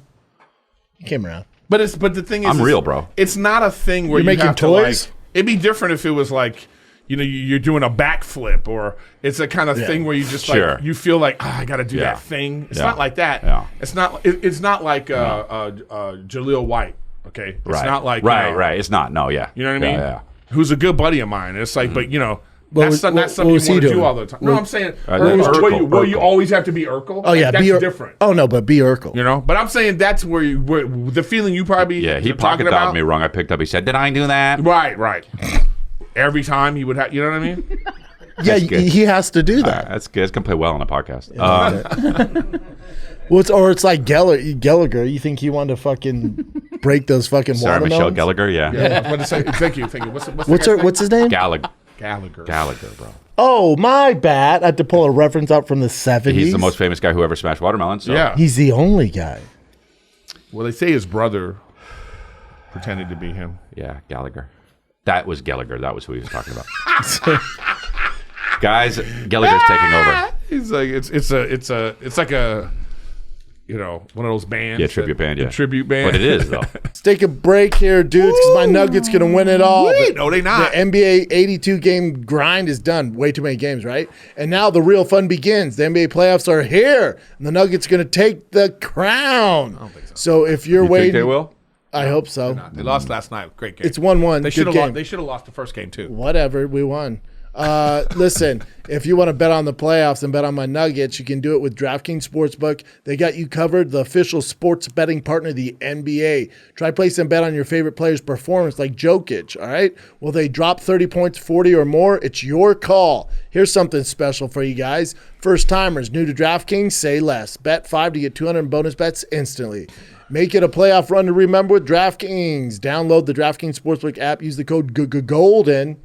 He came around. But the thing is, I'm real, bro. It's not a thing where You're you making have toys? to like. It'd be different if it was like, you know, you're doing a backflip, or it's a kind of thing where you just Sure. like you feel like I got to do Yeah. that thing. It's Yeah. not like that. Yeah. It's not. It's not like Jaleel White. Okay, it's Right. not like right. It's not. No, yeah. You know what I mean? Yeah. Who's a good buddy of mine. It's like, but you know. That's what something was you he want to do doing? all the time. No, I'm saying Urkel, where you Urkel. always have to be Urkel. Oh yeah, that's be different. Oh no, but be Urkel. You know, but I'm saying that's where the feeling you probably Yeah, he talking pocket dialed about me wrong. I picked up. He said, "Did I do that?" Right. Every time he would have, you know what I mean? Yeah, good. he has to do that. That's good. It's gonna play well on the podcast. Or it's like Gallagher. You think he wanted to fucking break those fucking Sarah Michelle watermelons? Gallagher. Yeah. I was about to say, thank you. What's his name? Gallagher, Gallagher, bro. Oh, my bad. I had to pull a reference out from the 70s. He's the most famous guy who ever smashed watermelons. So. Yeah. He's the only guy. Well, they say his brother pretended to be him. Yeah, Gallagher. That was Gallagher. That was who he was talking about. Guys, Gallagher's taking over. He's like it's like a, you know, one of those bands. Yeah, tribute band. Yeah, tribute band. But it is though. Let's take a break here, dudes, because my Nuggets going to win it all. Wait, But no, they not. The NBA 82 game grind is done. Way too many games, right? And now the real fun begins. The NBA playoffs are here, and the Nuggets going to take the crown. I don't think so. So if you're You waiting, think they will? I hope so. They lost last night. Great game. It's 1-1. They Good should have game. lost. They should have lost the first game too. Whatever, we won. Listen, if you want to bet on the playoffs and bet on my Nuggets, you can do it with DraftKings Sportsbook. They got you covered, the official sports betting partner of the NBA. Try placing a bet on your favorite player's performance like Jokic, all right? Will they drop 30 points, 40 or more? It's your call. Here's something special for you guys. First timers new to DraftKings, say less. Bet 5 to get 200 in bonus bets instantly. Make it a playoff run to remember with DraftKings. Download the DraftKings Sportsbook app. Use the code GOLDEN.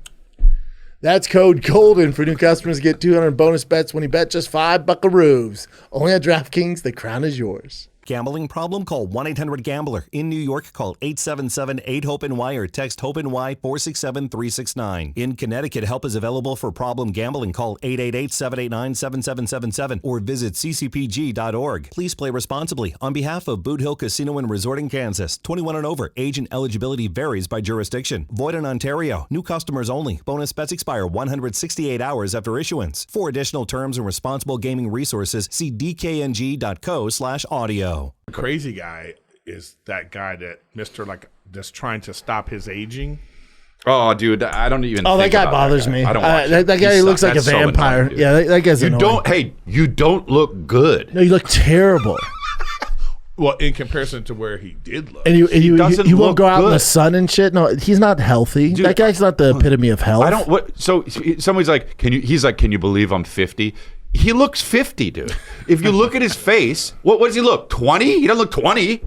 That's code GOLDEN for new customers. Get 200 bonus bets when you bet just $5 buckaroos. Only at DraftKings. The crown is yours. Gambling problem? Call 1-800-GAMBLER. In New York, call 877-8-HOPE-NY or text HOPE-NY 467-369. In Connecticut, help is available for problem gambling. Call 888-789-7777 or visit ccpg.org. Please play responsibly. On behalf of Boot Hill Casino and Resort in Kansas, 21 and over. Age and eligibility varies by jurisdiction. Void in Ontario. New customers only. Bonus bets expire 168 hours after issuance. For additional terms and responsible gaming resources, see dkng.co/audio. Crazy guy is that guy that that's trying to stop his aging. Oh, dude, I don't even. Oh, that think guy about bothers that guy. me. I don't watch that guy looks like a That's so vampire. annoying, dude. Yeah, that guy's You annoying. don't. Hey, you don't look good. No, you look terrible. Well, in comparison to where he did look. And you doesn't won't look go out in the good. sun and shit. No, he's not healthy. Dude, that guy's not the epitome of health. I don't. What? So somebody's like, He's like, can you believe I'm 50? He looks 50, dude. If you look at his face, what does he look? 20? He doesn't look 20.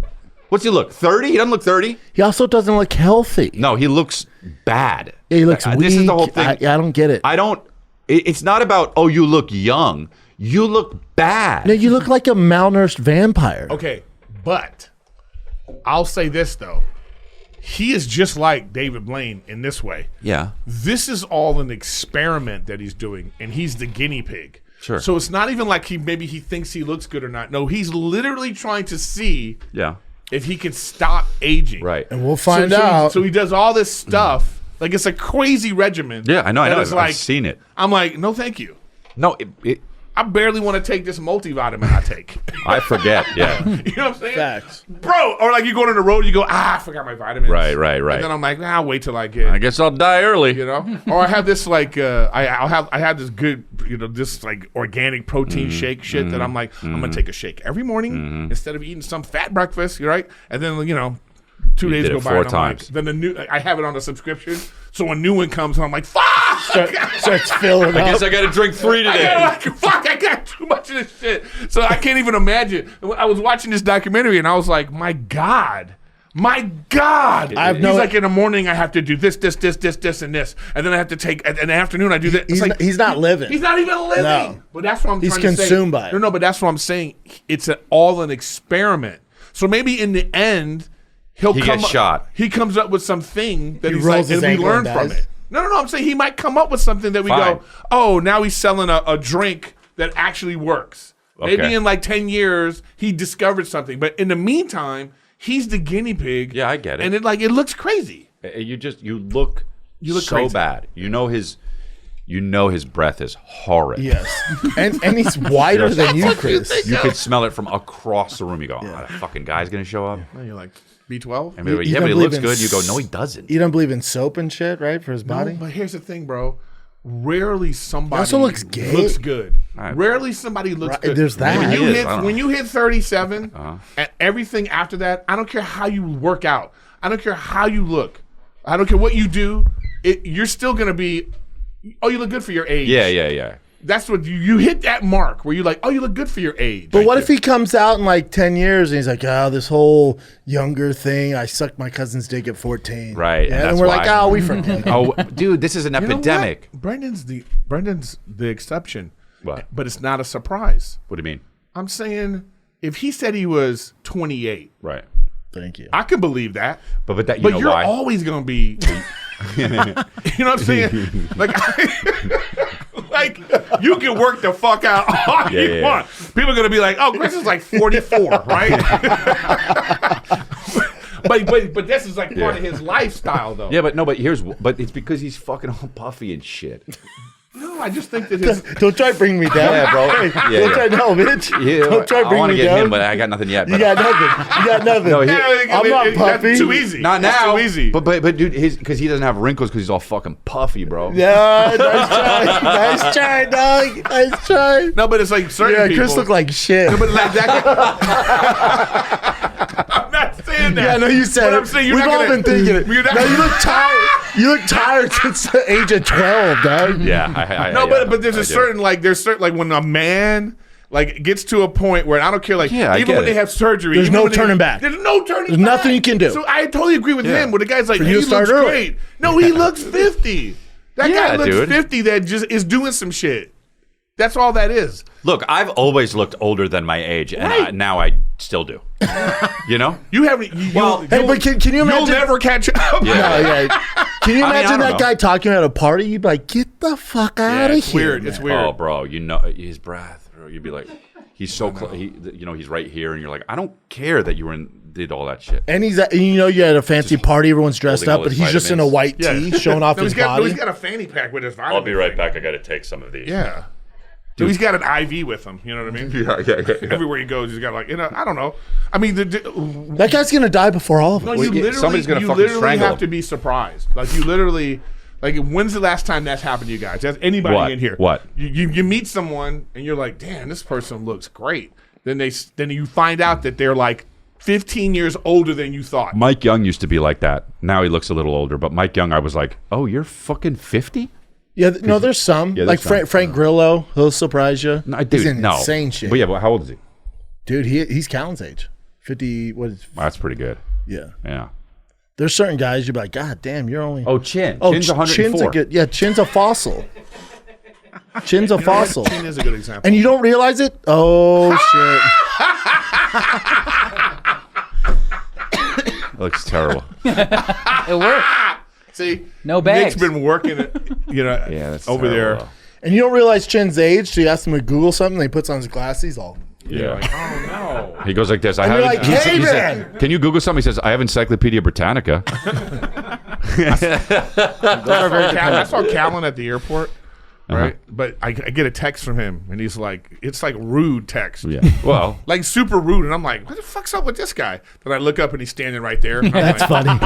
What's he look? 30? He doesn't look 30. He also doesn't look healthy. No, he looks bad. Yeah, he looks weak. This is the whole thing. I don't get it. It's not about, oh, you look young. You look bad. No, you look like a malnourished vampire. Okay, but I'll say this though. He is just like David Blaine in this way. Yeah. This is all an experiment that he's doing, and he's the guinea pig. Sure. So it's not even like he thinks he looks good or not. No, he's literally trying to see if he can stop aging. Right. And we'll find out. So he does all this stuff. Like, it's a crazy regimen. Yeah, I know. It's I've seen it. I'm like, no, thank you. No, I barely want to take this multivitamin I take. I forget. Yeah. You know what I'm saying? Facts. Bro, or like you go on the road, you go, I forgot my vitamins. Right. And then I'm like, I'll wait till I get. I guess I'll die early. You know, or I have this like I have this good this like organic protein shake shit that I'm like I'm gonna take a shake every morning instead of eating some fat breakfast, right? And then 2 days did go it by 4 and I'm like, times. then I have it on a subscription, so a new one comes and I'm like, fuck. Starts filling I up. guess I got to drink 3 today. I got too much of this shit, so I can't even imagine. I was watching this documentary and I was like, my God. He's like, in the morning I have to do this, and this, and then I have to take. In the afternoon I do this. He's not living. He's not even living. No. But that's what I'm He's trying to say. consumed by it. No, but that's what I'm saying. It's all an experiment. So maybe in the end he gets shot. He comes up with something that He he's rolls like, his and we ankle learn and from dies. it. No. I'm saying he might come up with something that we Fine. go, oh, now he's selling a drink that actually works. Maybe Okay. in like 10 years he discovered something, but in the meantime he's the guinea pig. Yeah, I get it. And it looks crazy. You look so crazy. bad. You know his breath is horrid. Yes. and he's whiter than you, Chris. You could smell it from across the room. You go, that fucking guy's gonna show up. And you're like, B12? And they're like, yeah, but he looks good. You go, no, he doesn't. You don't believe in soap and shit, right? For his body? No, but here's the thing, bro. Rarely somebody also looks gay. looks good. Right. Rarely somebody looks Right, good. there's that. When Maybe you he is. I don't know. when you hit 37, and everything after that, I don't care how you work out. I don't care how you look. I don't care what you do. You're still gonna be. Oh, you look good for your age. Yeah. That's what you hit that mark where you're like, oh, you look good for your age. But what if he comes out in like 10 years and he's like, oh, this whole younger thing, I sucked my cousin's dick at 14. Right, Yeah, and and that's we're why. like, oh, we forget. Oh, dude, this is an You know what? epidemic. Brendan's the exception. What? But it's not a surprise. What do you mean? I'm saying if he said he was 28, Right. Thank you. I can believe that. But that you But know you're why? always gonna be. You know what I'm saying? Like, like you can work the fuck out all you want. People are gonna be like, "Oh, Chris is like 44, right?" but this is like part of his lifestyle, though. Yeah, but it's because he's fucking all puffy and shit. No, I just think that his. Don't try to bring me down. Yeah, bro. Hey, Yeah, don't yeah. try no, bitch. Yeah, Don't try to I bring want to me get down. him, but I got nothing yet. You But got nothing. You got nothing. No, I'm not puffy. That's too easy. not That's now. too easy. But dude, because he doesn't have wrinkles because he's all fucking puffy, bro. Yeah, nice try. Nice try, dog. Nice try. No, but it's like certain Yeah, people. Chris looked like shit. No, but like that. I'm not saying that. Yeah, I know you said But it. I'm saying you're We've not all gonna, been thinking it. you're not No, you gonna- look tired. You look tired since the age of 12, dog. Yeah, I No, yeah, but there's I a do. certain like when a man like gets to a point where I don't care like Yeah, I even get when it. they have surgery, There's even no when they- turning back. There's no turning There's back. nothing you can do. So I totally agree with Yeah. him. Where the guy's like, For hey, you he to start looks early. great. No, he looks 50. That guy looks dude. 50 that just is doing some shit. That's all that is. Look, I've always looked older than my age, and now I still do. You know? You haven't. But can you imagine? You'll never catch up. Yeah. Can you I imagine don't that know. guy talking at a party? You'd be like, get the fuck out of It's here. weird. It's weird. Oh, bro, you know his breath. Bro. You'd be like, he's so close. He's right here, and you're like, I don't care that you did all that shit. And you're at a fancy party, everyone's dressed holding up, all but his he's just in a vitamins. white tee, showing off his body. He's got a fanny pack with his vitamin. I'll be right back. I got to take some of these. Yeah. So he's got an IV with him. You know what I mean? Yeah. Everywhere he goes, he's got I don't know. I mean, that guy's gonna die before all of us. No, you literally, somebody's gonna you fucking literally strangle have him. to be surprised. Like you literally, when's the last time that's happened to you guys? Has anybody What? in here? What? You meet someone and you're like, damn, this person looks great. Then you find out that they're like 15 years older than you thought. Mike Young used to be like that. Now he looks a little older, but Mike Young, I was like, oh, you're fucking 50? Yeah, no, there's some. Yeah, like there's some. Frank Grillo, he'll surprise you. No, He's dude, in no. insane shit. But how old is he? Dude, he's Callan's age. 50, what is... That's pretty good. Yeah. Yeah. There's certain guys you'd be like, God damn, you're only... Oh, Chin. Oh, Chin's 104. Chin's a good... Yeah, Chin's a fossil. Chin's a fossil. Chin is a good example. And you don't realize it? Oh, shit. Looks terrible. It worked. See, No bags. Nick's been working it, That's over terrible, there. And you don't realize Chin's age, so you ask him to Google something, and he puts on his glasses, he's all... Yeah. Like, oh no. He goes like this. And you're like, hey, man. Can you Google something? He says, I have Encyclopedia Britannica. I saw Callan at the airport, right? Uh-huh. But I get a text from him, and he's like, it's like rude text. Yeah. Well, Like super rude. And I'm like, what the fuck's up with this guy? Then I look up, and he's standing right there. I'm That's like, funny.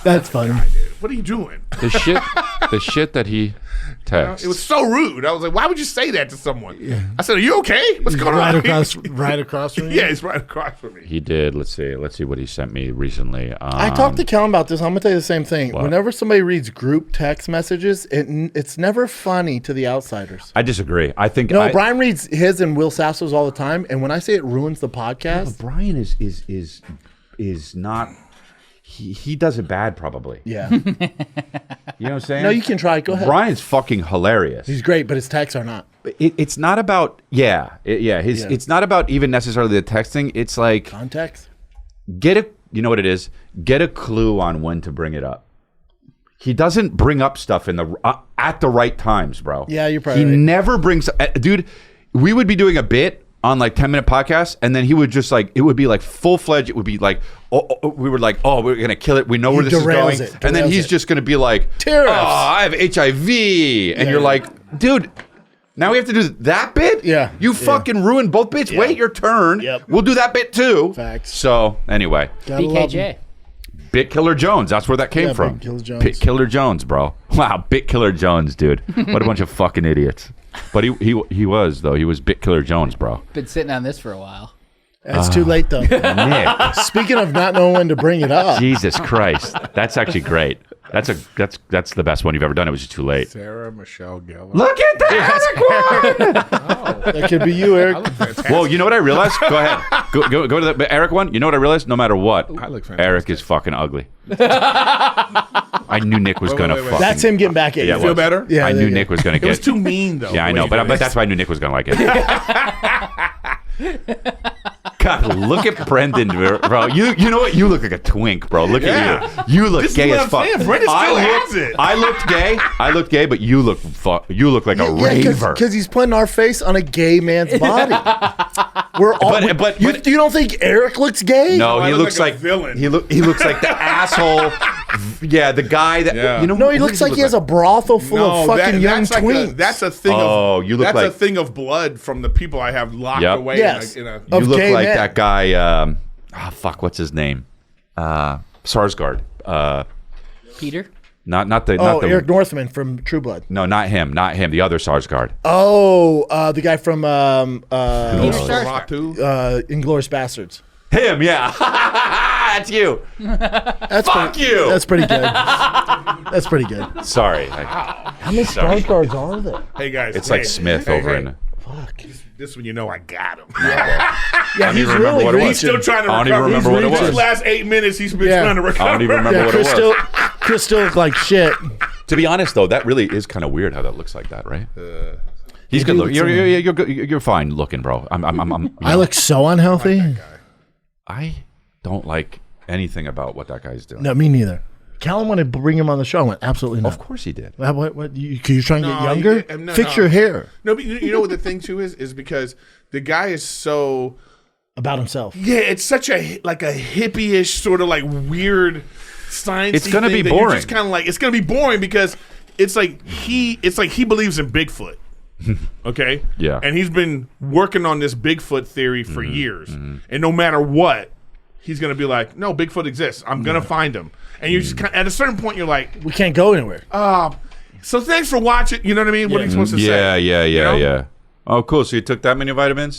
That's funny. what are you doing? the shit that he texts. It was so rude. I was like, why would you say that to someone? I said, are you okay? What's going Right on? across from you? Yeah, he's right across from me. He did. Let's see what he sent me recently. I talked to Callan about this. I'm going to tell you the same thing. What? Whenever somebody reads group text messages, it's never funny to the outsiders. I disagree. I think No, Brian reads his and Will Sasso's all the time, and when I say it ruins the podcast, Brian is not. He does it bad, probably. yeah. You know what I'm saying? No, you can try. Go ahead. Brian's fucking hilarious. He's great, but his texts are not. It's not about It's not about even necessarily the texting. It's like Context? you know what it is? Get a clue on when to bring it up. He doesn't bring up stuff in the at the right times, bro. Yeah, you're probably He right. never brings. Dude, we would be doing a bit on like 10-minute podcasts, and then he would just like it would be like full fledged. It would be like we were like, oh, we're gonna kill it. We know where this is going, and then he's just gonna be like, Tariffs. oh, I have HIV, and you're like, dude. Now we have to do that bit? Yeah. You fucking ruined both bits. Yeah. Wait your turn. Yep. We'll do that bit too. Facts. So anyway, Gotta love him. BKJ. Bit Killer Jones. That's where that came Yeah, from. Bit Killer Jones. Bit Killer Jones, bro. Wow, Bit Killer Jones, dude. What a bunch of fucking idiots. But he was though. He was Bit Killer Jones, bro. Been sitting on this for a while. It's too late, though. Nick, Speaking of not knowing when to bring it up, Jesus Christ, that's actually great. That's the best one you've ever done. It was just too late. Sarah Michelle Gellar. Look at that! that could be you, Eric. I look fantastic. Well, you know what I realized? Go ahead. Go to the Eric one. You know what I realized? No matter what, I look fantastic. Eric is fucking ugly. I knew Nick was gonna wait. fucking. That's him getting back at Yeah, you. it Feel was. better? Yeah, I there knew you Nick go. was gonna It was get. too mean, though. Yeah, I the know, way you but did it. that's why I knew Nick was gonna like it. God, look at Brendan, bro. You know what? You look like a twink, bro. Look at you. You look This is gay what as I'm fuck. saying. Brendan still has it. I looked gay, but you look like a raver. Because he's putting our face on a gay man's body. We're all. But you don't think Eric looks gay? No, I he look looks like a like villain. He looks like the asshole. Yeah, the guy that Yeah. you know. No, he what looks does like he has a brothel full of fucking young that's tweens. That's a thing. Oh, of, you look that's like- a thing of blood from the people I have locked Yep. away. Yes. In a, You of look gay like men. that guy. Fuck, what's his name? Sarsgaard. Peter? Not the. Oh, not the, Eric Northman from True Blood. No, not him. Not him. The other Sarsgaard. Oh, the guy from Peter Rock Sarsgaard. too. Inglourious Bastards. Him, yeah. That's you. That's Fuck pretty, you. That's pretty good. That's pretty good. Sorry. How many Skarsgårds are there? Hey guys, It's like Smith over in. Fuck. This one, you know, I got him. Yeah, he's even remember really what it was. He's still trying to I don't recover. even remember what it These was. last 8 minutes, he's been Yeah. trying to recover. I don't even remember Yeah, what it was. Chris still look like shit. To be honest, though, that really is kind of weird how that looks like that, right? He's good looking. You're fine looking, bro. I look so unhealthy. I don't like anything about what that guy's doing. No, me neither. Callum wanted to bring him on the show. I went, absolutely not. Of course he did. What you're trying to get younger? Fix your hair. No, but you know what the thing too is because the guy is so about himself. Yeah, it's such a hippie-ish sort of like weird science. It's gonna be boring. Just kind of like it's gonna be boring because it's like he believes in Bigfoot. Okay. Yeah. And he's been working on this Bigfoot theory for years, and no matter what, he's gonna be like, no, Bigfoot exists. I'm gonna find him. And you just at a certain point, you're like, we can't go anywhere. So thanks for watching. You know what I mean? What are you supposed to say? Yeah. Oh, cool. So you took that many vitamins?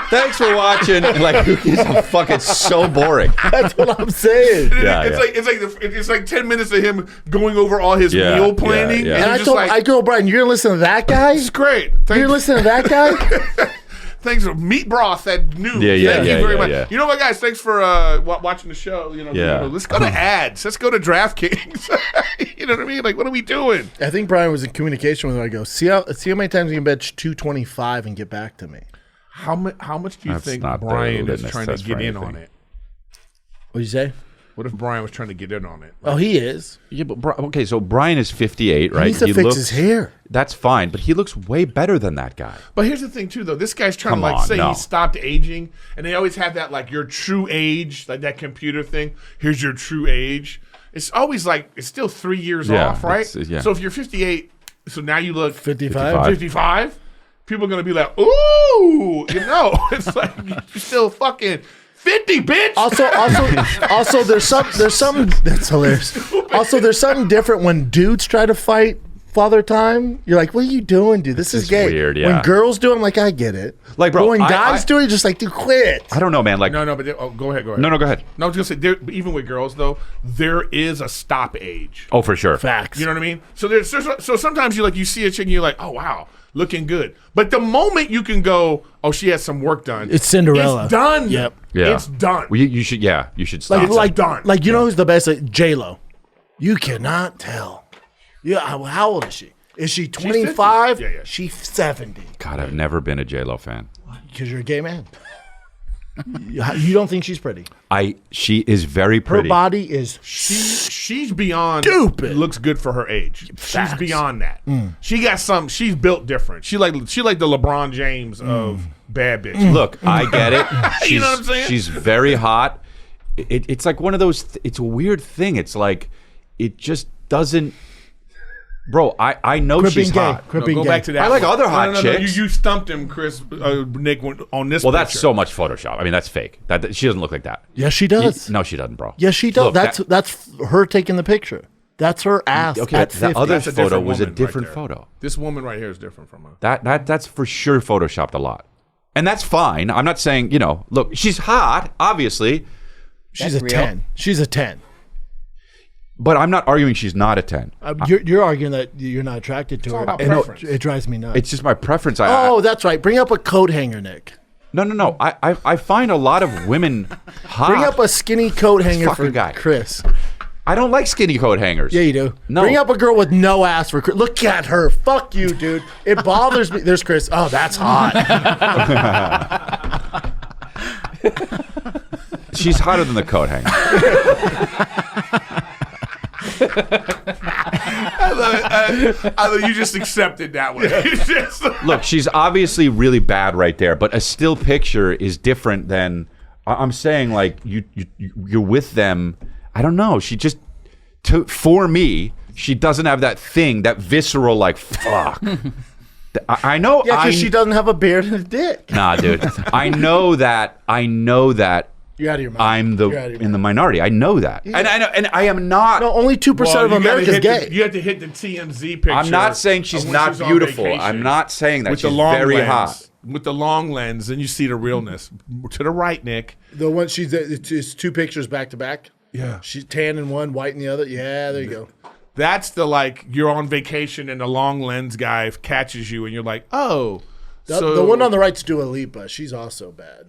Thanks for watching. Like, it's fucking so boring. That's what I'm saying. It's like 10 minutes of him going over all his meal planning. And I told Brian, you're gonna listen to that guy? It's great. You're listening to that guy? Thanks for meat broth at noon. Thank you very much. Yeah. You know what, guys? Thanks for watching the show. Let's go to ads. Let's go to DraftKings. You know what I mean? Like, what are we doing? I think Brian was in communication with him. I go, see how many times you can bet 225 and get back to me. How much do you think Brian is trying to get in on it? What'd you say? What if Brian was trying to get in on it? Oh, he is. Yeah, but okay, so Brian is 58, right? He needs to fix his hair. That's fine, but he looks way better than that guy. But here's the thing, too, though. This guy's trying to say he stopped aging, and they always have that, like, your true age, like that computer thing. Here's your true age. It's always like, it's still 3 years off, right? So if you're 58, so now you look 55, people are going to be like, ooh, it's like, you're still fucking 50, bitch. Also, there's something that's hilarious. Also, there's something different when dudes try to fight Father Time. You're like, what are you doing, dude? This is gay. Weird, yeah. When girls do it, I'm like, I get it. Like, bro, but when guys do it, you're just like, dude, quit. I don't know, man. Like, no, but go ahead. No, go ahead. No, I was gonna say, even with girls though, there is a stop age. Oh, for sure. Facts. You know what I mean? So sometimes you see a chick and you're like, oh wow, looking good. But the moment you can go, oh, she has some work done. It's Cinderella. It's done. Yep. Yeah. It's done. Well, you should stop. Like done. Like, you know who's the best? Like, J-Lo. You cannot tell. Yeah. How old is she? Is she 25? Yeah. She's 70. God, I've never been a J-Lo fan. Because you're a gay man. You don't think she's pretty? She is very pretty. Her body is she's beyond stupid. Looks good for her age. Facts. She's beyond that. She got some. She's built different. She like the LeBron James of bad bitch. Look, I get it. You know what I'm saying? She's very hot. It's like one of those. It's a weird thing. It's like it just doesn't. Bro, I know she's hot. Go back to that. I like other hot chicks. You stumped him, Chris, Nick, on this. Well, that's picture. so much Photoshop. I mean, that's fake. That she doesn't look like that. Yes, she does. No, she doesn't, bro. Yes, she does. Look, that's her taking the picture. That's her ass. Okay, at the 50. other That's a photo different was a woman different right there. photo. This woman right here is different from her. That's for sure photoshopped a lot, and that's fine. I'm not saying Look, she's hot, obviously. She's a 10. She's a 10. But I'm not arguing she's not a 10. You're arguing that you're not attracted to her. all about and preference. it drives me nuts. It's just my preference. That's right. Bring up a coat hanger, Nick. No. I find a lot of women hot. Bring up a skinny coat hanger fucking for guy. Chris. I don't like skinny coat hangers. Yeah, you do. No. Bring up a girl with no ass for Chris. Look at her. Fuck you, dude. It bothers me. There's Chris. Oh, that's hot. She's hotter than the coat hanger. I love you just accepted that way. Look, she's obviously really bad right there, but a still picture is different than I'm saying. Like you're with them. I don't know. She just for me, she doesn't have that thing, that visceral like fuck. I know. Yeah, because she doesn't have a beard and a dick. Nah, dude. I know that. You're out of your mind. I'm in the minority. I know that, and I am not. No, only 2% of America is gay. You have to hit the TMZ picture. I'm not saying she's not beautiful. I'm not saying that. She's very hot. With the long lens, and you see the realness. To the right, Nick. The one it's 2 pictures back to back. Yeah. She's tan in one, white in the other. Yeah, there you go. That's the you're on vacation and the long lens guy catches you and you're like, oh. The one on the right's Dua Lipa. She's also bad.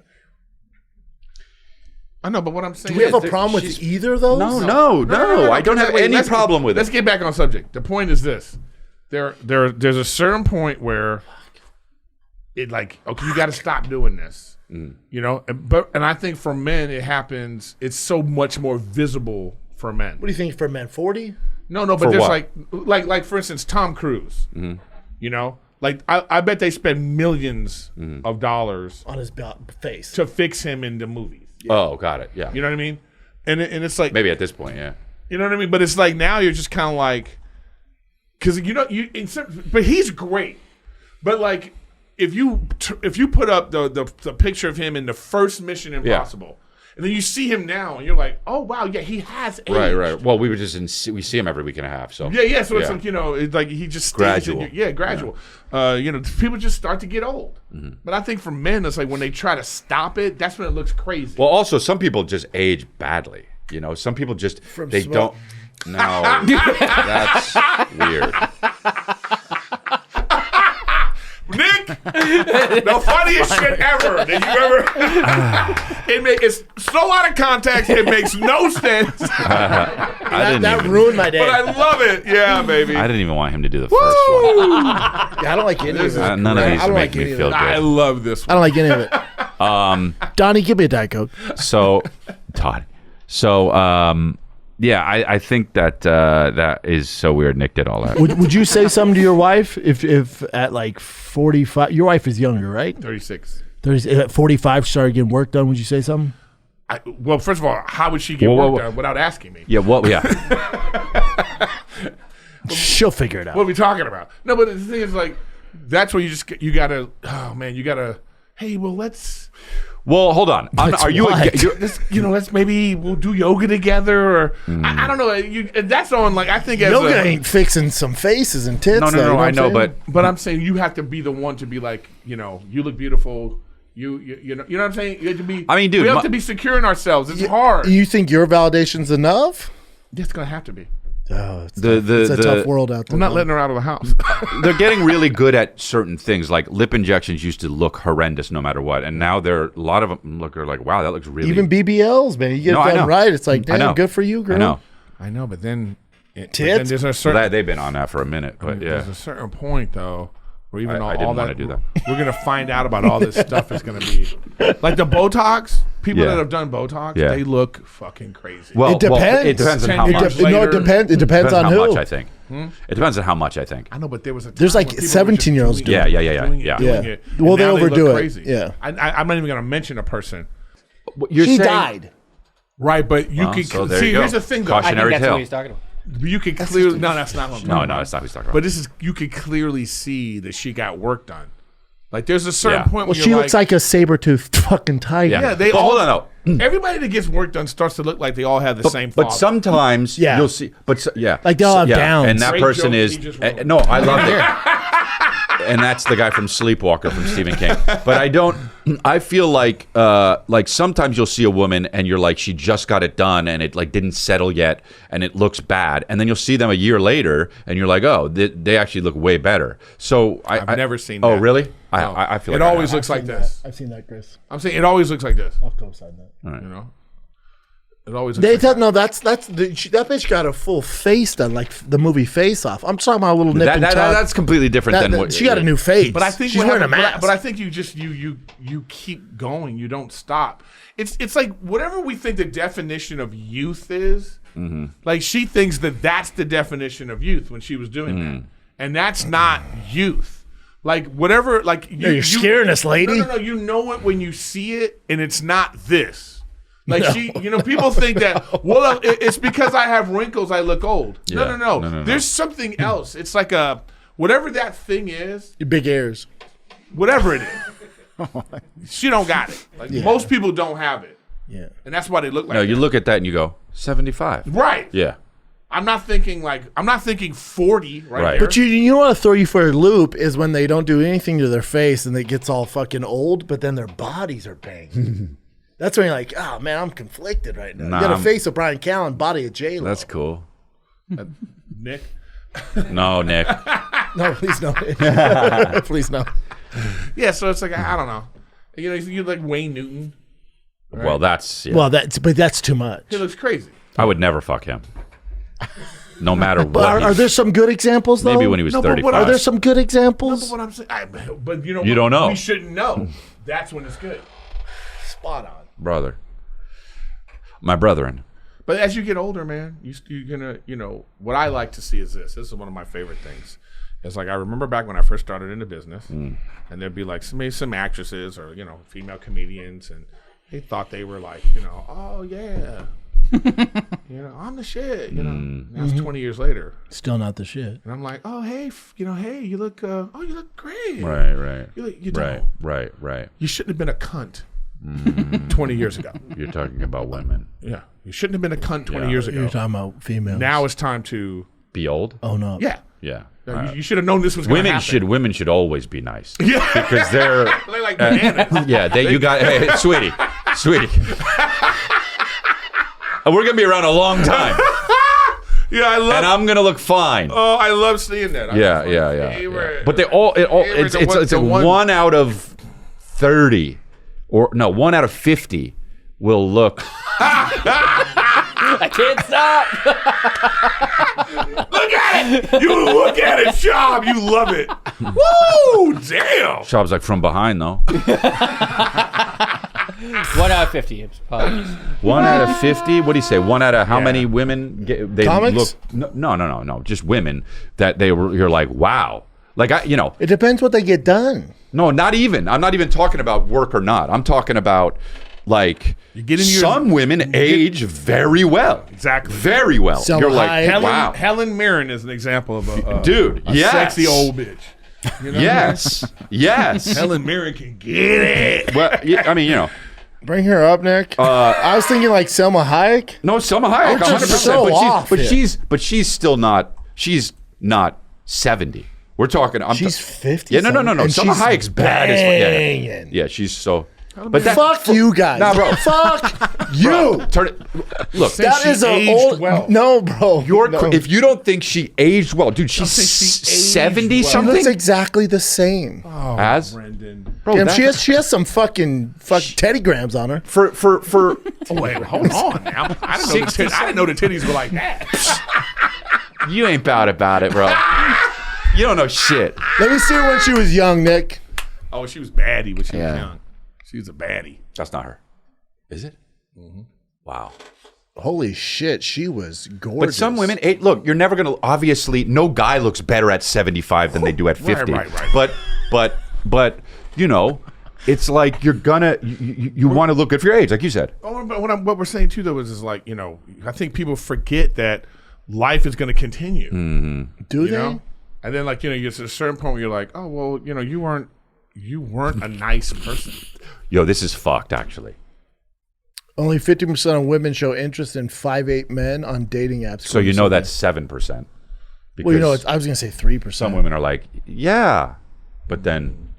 I know, but what I'm saying Do we have is a problem with either of those? No. I don't have any problem with it. Let's get back on subject. The point is this: there's a certain point where it like, okay, you got to stop doing this. You know, and I think for men it happens. It's so much more visible for men. What do you think for men? 40? No, but For there's what? like for instance, Tom Cruise. You know, like I bet they spend millions of dollars On his face. to fix him in the movies. Oh, got it. Yeah. You know what I mean? And it's like Maybe at this point, yeah. you know what I mean. But it's like now you're just kind of like, because but he's great. But like if you put up the picture of him in the first Mission Impossible. And then you see him now, and you're like, "Oh wow, yeah, he has aged." Right. Well, we we see him every week and a half, so yeah. So it's like, you know, it's like he just stays Gradual. gradual. You know, people just start to get old. But I think for men, it's like when they try to stop it, that's when it looks crazy. Well, also some people just age badly. You know, some people just they smoke. don't. No, that's weird. Nick, the funniest shit ever that you ever. It's so out of context. It makes no sense. That ruined my day. But I love it. Yeah, baby. I didn't even want him to do the first one. Yeah, I don't like any of it. None of these I don't make like me any of feel it. good. I love this I one. don't like any of it. Donnie, give me a Diet Coke. So, Todd. So, yeah, I think that that is so weird. Nick did all that. Would you say something to your wife if at like 45? Your wife is younger, right? 36. at 45, started getting work done. Would you say something? Well, first of all, how would she get work done without asking me? Yeah, well, yeah. She'll figure it out. What are we talking about? No, but the thing is, like, that's where you gotta. Hey, well, let's. Well, hold on. Are you? Maybe we'll do yoga together, or I don't know. That's on like I think as yoga ain't fixing some faces and tits. No. I know, but I'm saying you have to be the one to be like, you look beautiful. You know what I'm saying? You have to be. I mean, dude, we have to be secure in ourselves. It's hard. You think your validation's enough? It's gonna have to be. Oh, it's a tough world out there. I'm not letting her out of the house. They're getting really good at certain things. Like lip injections used to look horrendous no matter what, and now a lot of them are like, wow, that looks really. Even BBLs, man. You get it done right. It's like, damn, good for you, girl. I know, but then tits. Then there's a certain. They've been on that for a minute, but yeah. There's a certain point though. Or even I didn't want to do that. We're gonna find out about all this stuff. Is gonna be like the Botox. People that have done Botox, they look fucking crazy. Well, it depends. It depends on how much. No, it depends. It depends on how who. much I think. It depends on how much I think. I know, but there was a time there's like when people 17-year-olds doing doing it. Yeah. Well, they overdo it. Crazy. Yeah. I'm not even gonna mention a person. She died. Right, but you can see. Here's the thing, though. Cautionary I think that's tale. what he's talking about. You can clearly that's not what I'm talking about. No, that's not what he's talking about. But this is you can clearly see that she got work done. Like there's a certain point where she looks like a saber-toothed fucking tiger. Yeah, they but all. Hold on, though. Everybody that gets work done starts to look like they all have the same. But sometimes you'll see. like they all have downs. And that Great person joke is. he just wrote. No, I love it. And that's the guy from Sleepwalker from Stephen King. But I feel like sometimes you'll see a woman and you're like, she just got it done and it like didn't settle yet and it looks bad. And then you'll see them a year later and you're like, oh, they actually look way better. So I've never seen that. Oh, really? No. I feel like it always looks like this. I've seen that, Chris. I'm saying it always looks like this. I'll co-sign that. All right. You know, it always. Looks like No, that bitch got a full face done, like the movie Face Off. I'm talking about a little nip and tuck. That's completely different than what she got a new face. But I think she's wearing a mask. But I think you just you keep going. You don't stop. It's like whatever we think the definition of youth is. Mm-hmm. Like she thinks that's the definition of youth when she was doing that, and that's not youth. Like whatever, like you're scaring us, lady. No. You know it when you see it, and it's not this. Like people think that. Well, it's because I have wrinkles, I look old. Yeah. No. There's something else. It's like whatever that thing is. Your big ears. Whatever it is. She don't got it. Like most people don't have it. Yeah. And that's why they look like. No, you look at that and you go 75. Right. Yeah. I'm not thinking 40 right there. But you know what throw you for a loop is when they don't do anything to their face and it gets all fucking old, but then their bodies are banging. That's when you're like, oh man, I'm conflicted right now. You got a face of Brian Callen, body of J-Lo. That's cool. Nick. No, Nick. No, please no. Please no. Yeah, so it's like I don't know. You like Wayne Newton. Well, that's Well, that's too much. He looks crazy. I would never fuck him. No matter what. But are there some good examples though? Maybe when he was 35. Are there some good examples? But what I'm saying, but you know, You don't know. We shouldn't know. That's when it's good. Spot on. Brother. My brethren. But as you get older, man, you're gonna, what I like to see is this. This is one of my favorite things. It's like I remember back when I first started in the business, and there'd be like maybe some actresses or female comedians, and they thought they were like, oh yeah, I'm the shit. That's 20 years later, still not the shit. And I'm like, oh hey, hey, you look great. Right. You don't. Right. You shouldn't have been a cunt 20 years ago. You're talking about women. Yeah, you shouldn't have been a cunt 20 years ago. You're talking about females. Now it's time to be old. Oh no. Yeah. Yeah. You should have known this was going to happen. Women should always be nice. Yeah. Because they're like bananas. Yeah, hey, sweetie. We're gonna be around a long time. Yeah, I love. And I'm gonna look fine. Oh, I love seeing that. Yeah. But it's a 1 out of 30, or no, 1 out of 50 will look. I can't stop. Look at it. You look at it, Schaub. You love it. Woo! Damn. Schaub's like from behind though. 1 out of 50. Apologies. 1 out of 50. What do you say? 1 out of how many women? They Comics? look. No. Just women that you're like, wow. Like It depends what they get done. No, not even. I'm not even talking about work or not. I'm talking about like some women age very well. Exactly. Very well. Selma You're like, Hayek. wow. Helen Mirren is an example of a dude. a sexy old bitch. Yes. Helen Mirren can get it. Well, I mean, Bring her up, Nick. I was thinking like Selma Hayek. No, Selma Hayek, I'm just 100%. so off but she's still not. She's not 70. We're talking. She's 50. Yeah, no. And Selma she's Hayek's bad as banging. fuck. Yeah, she's so. But fuck you guys. Nah, bro. Fuck you. Bro, turn it. Look, that is an old. Well. No, bro. If you don't think she aged well, dude, she's 70 She something. looks exactly the same. Oh, As? Brendan. Bro, Damn, she has some fucking Teddy Grams on her. For Oh, wait, hold on now. I didn't know the titties were like that. you ain't about it, bro. You don't know shit. Let me see her when she was young, Nick. Oh, she was baddie when she was young. She was a baddie. That's not her. Is it? Mm-hmm. Wow. Holy shit, she was gorgeous. But some women, look, you're never gonna. Obviously, no guy looks better at 75 than they do at 50. Right. But it's like you're gonna you want to look good for your age, like you said. Oh, but what we're saying too, though, is like I think people forget that life is going to continue. Mm-hmm. Do they? And then like you get to a certain point where you're like, oh well, you weren't a nice person. Yo, this is fucked, actually. Only 50% of women show interest in 5'8" men on dating apps. So that's 7%. Well, I was going to say 3%. Some women are like, yeah, but then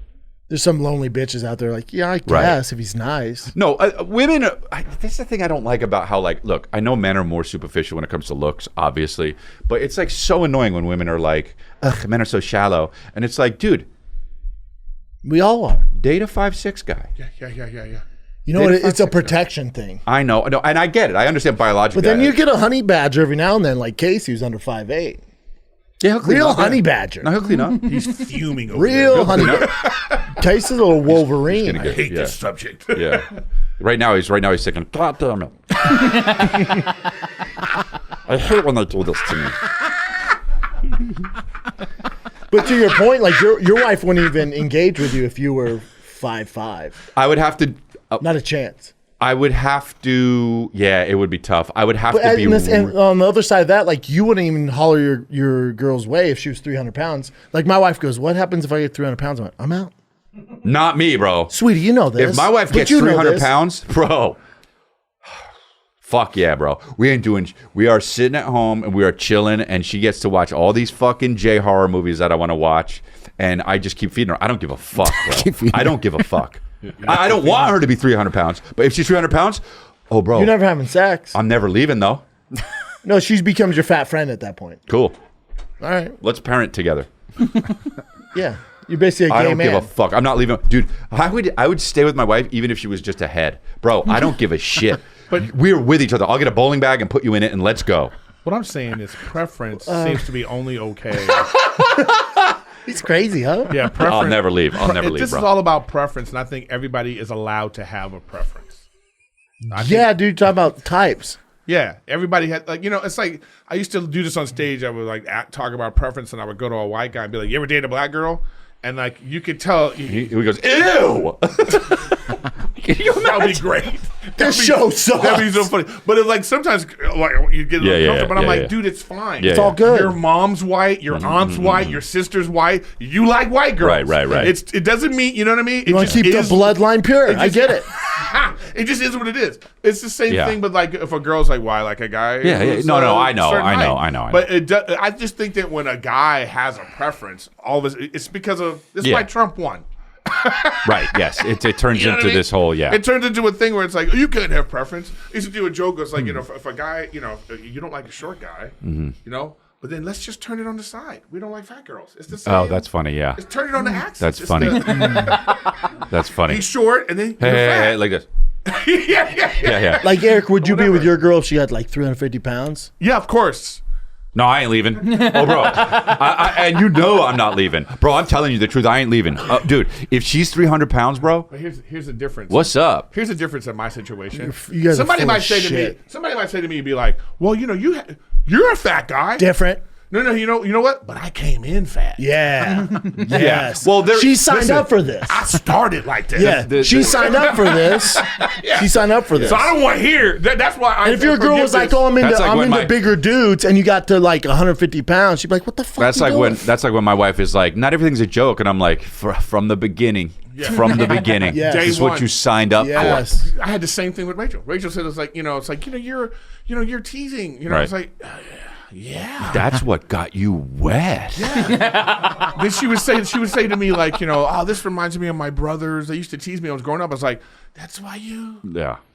there's some lonely bitches out there like, yeah, I guess if he's nice. No, women. This is the thing I don't like about how look, I know men are more superficial when it comes to looks, obviously, but it's like so annoying when women are like, ugh, men are so shallow, and it's like, dude. We all are. Date a 5'6" guy. Yeah. You know what? It's a protection thing. I know. No, and I get it. I understand biologically. But then you get a honey badger every now and then, like Casey, who's under 5'8". Yeah, he'll clean Real up. honey badger. No, he'll clean up. He's fuming over Real honey badger. Casey's a little Wolverine. I hate this subject. Yeah. Right now he's thinking, God damn it. I hate when they do this to me. But to your point, like your wife wouldn't even engage with you if you were 5'5". I would have to. Not a chance. I would have to. Yeah, it would be tough. I would have to be. And on the other side of that, like you wouldn't even holler your girl's way if she was 300 pounds. Like my wife goes, "What happens if I get 300 pounds?" I went, "I'm out." Not me, bro. Sweetie, you know this. If my wife gets 300 pounds, bro. Fuck yeah, bro. We are sitting at home and we are chilling, and she gets to watch all these fucking J horror movies that I want to watch, and I just keep feeding her. I don't give a fuck, bro. I don't give a fuck. I don't want her to be 300 pounds, but if she's 300 pounds, oh, bro. You're never having sex. I'm never leaving, though. No, she becomes your fat friend at that point. Cool. All right. Let's parent together. Yeah. You're basically a gay I don't man. give a fuck. I'm not leaving. Dude, I would stay with my wife even if she was just ahead. Bro, I don't give a shit. But we're with each other. I'll get a bowling bag and put you in it and let's go. What I'm saying is preference seems to be only okay. He's crazy, huh? Yeah, preference. I'll never leave. I'll never leave, This bro. is all about preference, and I think everybody is allowed to have a preference. Yeah, dude, talk about types. Yeah, everybody had it's like I used to do this on stage. I would talk about preference, and I would go to a white guy and be like, "You ever date a black girl?" And like you could tell, he goes, "Ew." That would be great. This show sucks. That'd be so funny. But it's like sometimes you get a little comfortable. But I'm like, dude, it's fine. Yeah, it's all good. Your mom's white. Your aunt's white. Your sister's white. You like white girls. Right. It doesn't mean, you know what I mean? You want to keep the bloodline pure. I get it. It just is what it is. It's the same thing, but like if a girl's like, why like a guy? Yeah. No, I know. But I just think that when a guy has a preference, all this, it's because of, this is why Trump won. Right, yes. It turns You know into what I mean? this whole, It turns into a thing where it's like, you can't have preference. I used to do a joke. It's like, if a guy, if you don't like a short guy, but then let's just turn it on the side. We don't like fat girls. It's the same. Oh, that's funny, yeah. Let's turn it on the axis. That's funny. That's funny. He's short, and then you're fat. Hey, like this. Yeah. Like, Eric, would you be with your girl if she had like 350 pounds? Yeah, of course. No, I ain't leaving. Oh, bro. And you know I'm not leaving. Bro, I'm telling you the truth. I ain't leaving. Dude, if she's 300 pounds, bro. But here's the difference. What's up? Here's the difference in my situation. You guys somebody are full might of say shit. to me, be like, well, you're a fat guy. Different. No, you know what? But I came in fat. Yeah. Yes. Well, she signed up for this. I started like this. Yeah. She signed up for this. She signed up for this. So I don't want to hear. That's why I. And if your girl was like, "Oh, I'm into bigger dudes," and you got to like 150 pounds, she'd be like, "What the fuck?" That's like when my wife is like, "Not everything's a joke," and I'm like, "From the beginning, from the beginning, Yes. this is what you signed up Yes. for." I had the same thing with Rachel. Rachel said, "It's like you're teasing." Right. It's like. Yeah, that's what got you wet. Yeah. Then she would say to me like, oh, this reminds me of my brothers. They used to tease me when I was growing up. I was like, that's why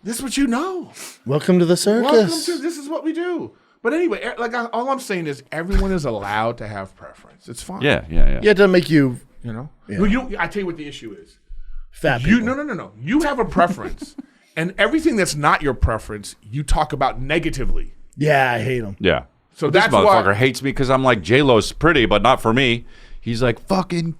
this is what you know. Welcome to the circus. This is what we do. But anyway, all I'm saying is everyone is allowed to have preference. It's fine. Yeah. Yeah, it doesn't make you. Yeah. I tell you what the issue is. Fat people. No. You have a preference, and everything that's not your preference, you talk about negatively. Yeah, I hate them. Yeah. So this that's motherfucker why hates me because I'm like, J-Lo's pretty, but not for me. He's like, fucking,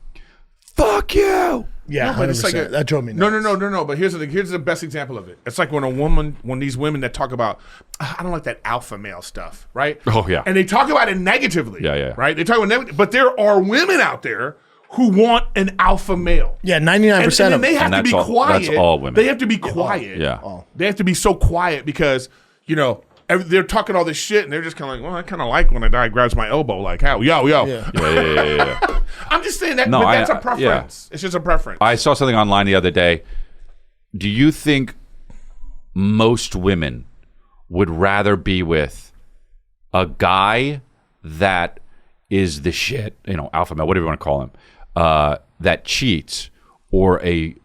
fuck you. Yeah, but it's 100%. That drove me nuts. No. But here's the best example of it. It's like when these women that talk about, I don't like that alpha male stuff, right? Oh, yeah. And they talk about it negatively. Yeah. Right? They talk about negative, but there are women out there who want an alpha male. Yeah, 99% of them. And they have to be quiet. That's all women. They have to be quiet. Yeah. They have to be so quiet because, they're talking all this shit, and they're just kind of like, well, I kind of like when a guy grabs my elbow, like, how, yo. Yeah. I'm just saying that, but that's a preference. Yeah. It's just a preference. I saw something online the other day. Do you think most women would rather be with a guy that is the shit, alpha male, whatever you want to call him, that cheats, or a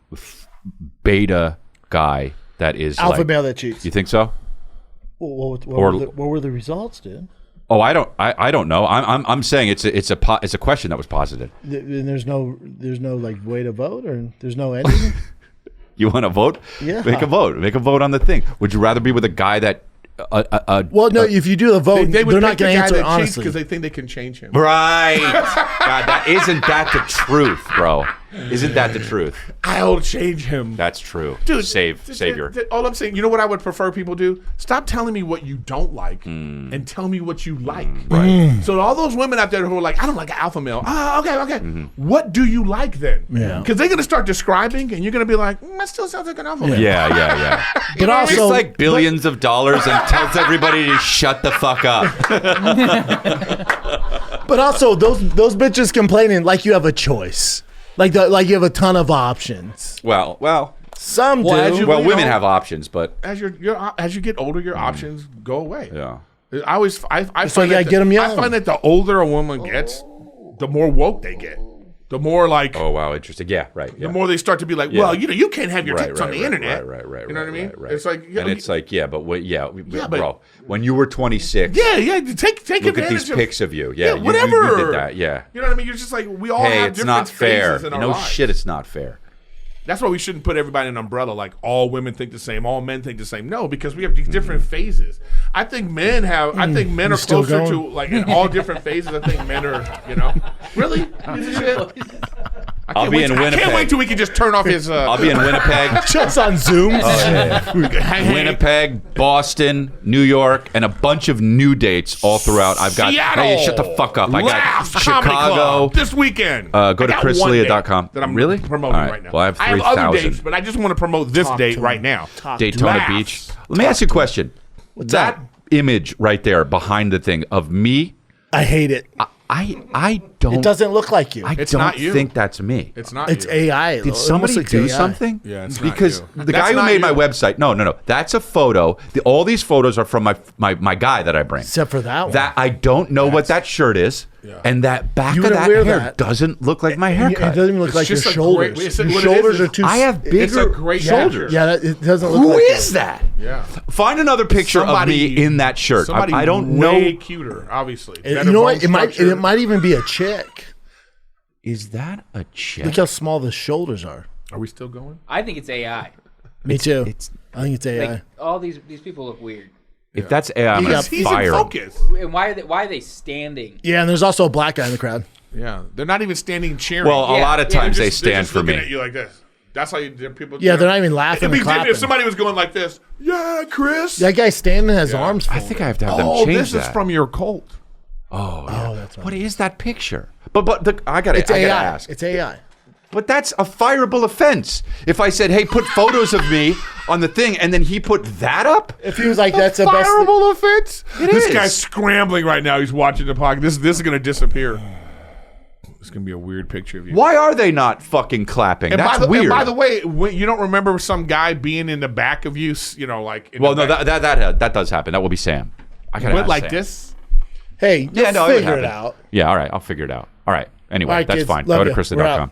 beta guy that is alpha male that cheats? You think so? What were the results, dude? Oh, I don't know. I'm saying it's a question that was posited. And there's no like way to vote, or there's no ending. You want to vote? Yeah. Make a vote on the thing. Would you rather be with a guy that? Well, no. If you do the vote, they would they're not going to answer honestly honestly because they think they can change him. Right. God, isn't that the truth, bro? Isn't that the truth? I'll change him. That's true. Dude, savior. All I'm saying, you know what I would prefer people do? Stop telling me what you don't like and tell me what you like. Right. So all those women out there who are like, I don't like an alpha male. Okay. What do you like then? Yeah. Because they're going to start describing and you're going to be like, that still sounds like an alpha male. Yeah. But also, it's like billions of dollars and tells everybody to shut the fuck up. But also, those bitches complaining like you have a choice. Like you have a ton of options. Well, some do. Women have options, but as you get older, your options go away. Yeah. I find you gotta get them young. I find that the older a woman gets, the more woke they get. The more like, oh wow, interesting. Yeah, right. Yeah. the more they start to be like, well, you can't have your tits on the internet. Right. You know what I mean? Right. It's like, and it's like, but- bro. When you were 26, take look at these pics of you. Yeah, whatever. You did that. Yeah. You know what I mean? You're just like, we all Hey, have it's different not fair. phases in our No lives. shit, it's not fair. That's why we shouldn't put everybody in an umbrella like all women think the same, all men think the same. No, because we have these different phases. I think men are still closer going? to like in all different phases. I think men are, really? Piece of shit? I'll be in Winnipeg. I can't wait till we can just turn off his. I'll be in Winnipeg. Just on Zoom. Winnipeg, Boston, New York, and a bunch of new dates all throughout. I've got. Seattle. Hey, shut the fuck up! I got Laugh Comedy Chicago Club this weekend. Go I to got chrisleah.com. that I'm Really? promoting All right. right now. Well, I have other 3,000. dates, but I just want to promote this date right now. Daytona Laughs. Beach. Let me ask you a question. That image right there behind the thing of me, I hate it. I don't. It doesn't look like you. I It's don't not you. think that's me. It's not. It's you. AI. Did somebody do something? Yeah, it's not because you. the That's guy who not made my you. website. No. That's a photo. All these photos are from my guy that I bring. Except for that one. That I don't know what that shirt is, and that back You of wouldn't that wear hair that. doesn't look like my It haircut. doesn't even look like your just a shoulders. great- Your what it shoulders is are is- too. I have bigger It's a great shoulders. picture. Yeah, it doesn't look Who like is you. that? Yeah. Find another picture of me in that shirt. Somebody I don't way know. cuter, obviously. You Better know bone what? It structure. might even be a chick. Is that a chick? Look how small the shoulders are. Are we still going? I think it's AI. Me too. It's I think it's AI. Like all these people look weird. if that's AI, I'm He's in fire 'em. focus. And why are they standing? Yeah, and there's also a black guy in the crowd. Yeah, they're not even standing and cheering. Well, a Yeah, lot of yeah. times They're they just- they're stand just for looking me. at you like this. That's how people. Yeah, they're not even laughing It'd be and different clapping. if somebody was going like this. Yeah, Chris. That guy standing has arms. I think I have to have them Oh, change this that. is from your cult. Oh, yeah. that's What is that picture? But I gotta It's AI. ask. It's AI. But that's a fireable offense. If I said, "Hey, put photos of me on the thing," and then he put that up, If he was like, "That's the best." fireable offense. This is. guy's scrambling right now. He's watching the podcast. This is going to disappear. It's going to be a weird picture of you. Why are they not fucking clapping? And That's by the, weird. And by the way, you don't remember some guy being in the back of you, like. In well, the no, back. that does happen. That will be Sam. I gotta Went ask like Sam. this. Hey, Yeah, no, it would figure it happen. out. Yeah, all right, I'll figure it out. All right. Anyway, All right, that's kids, fine. love Go to ya. We're out. chrisleah.com.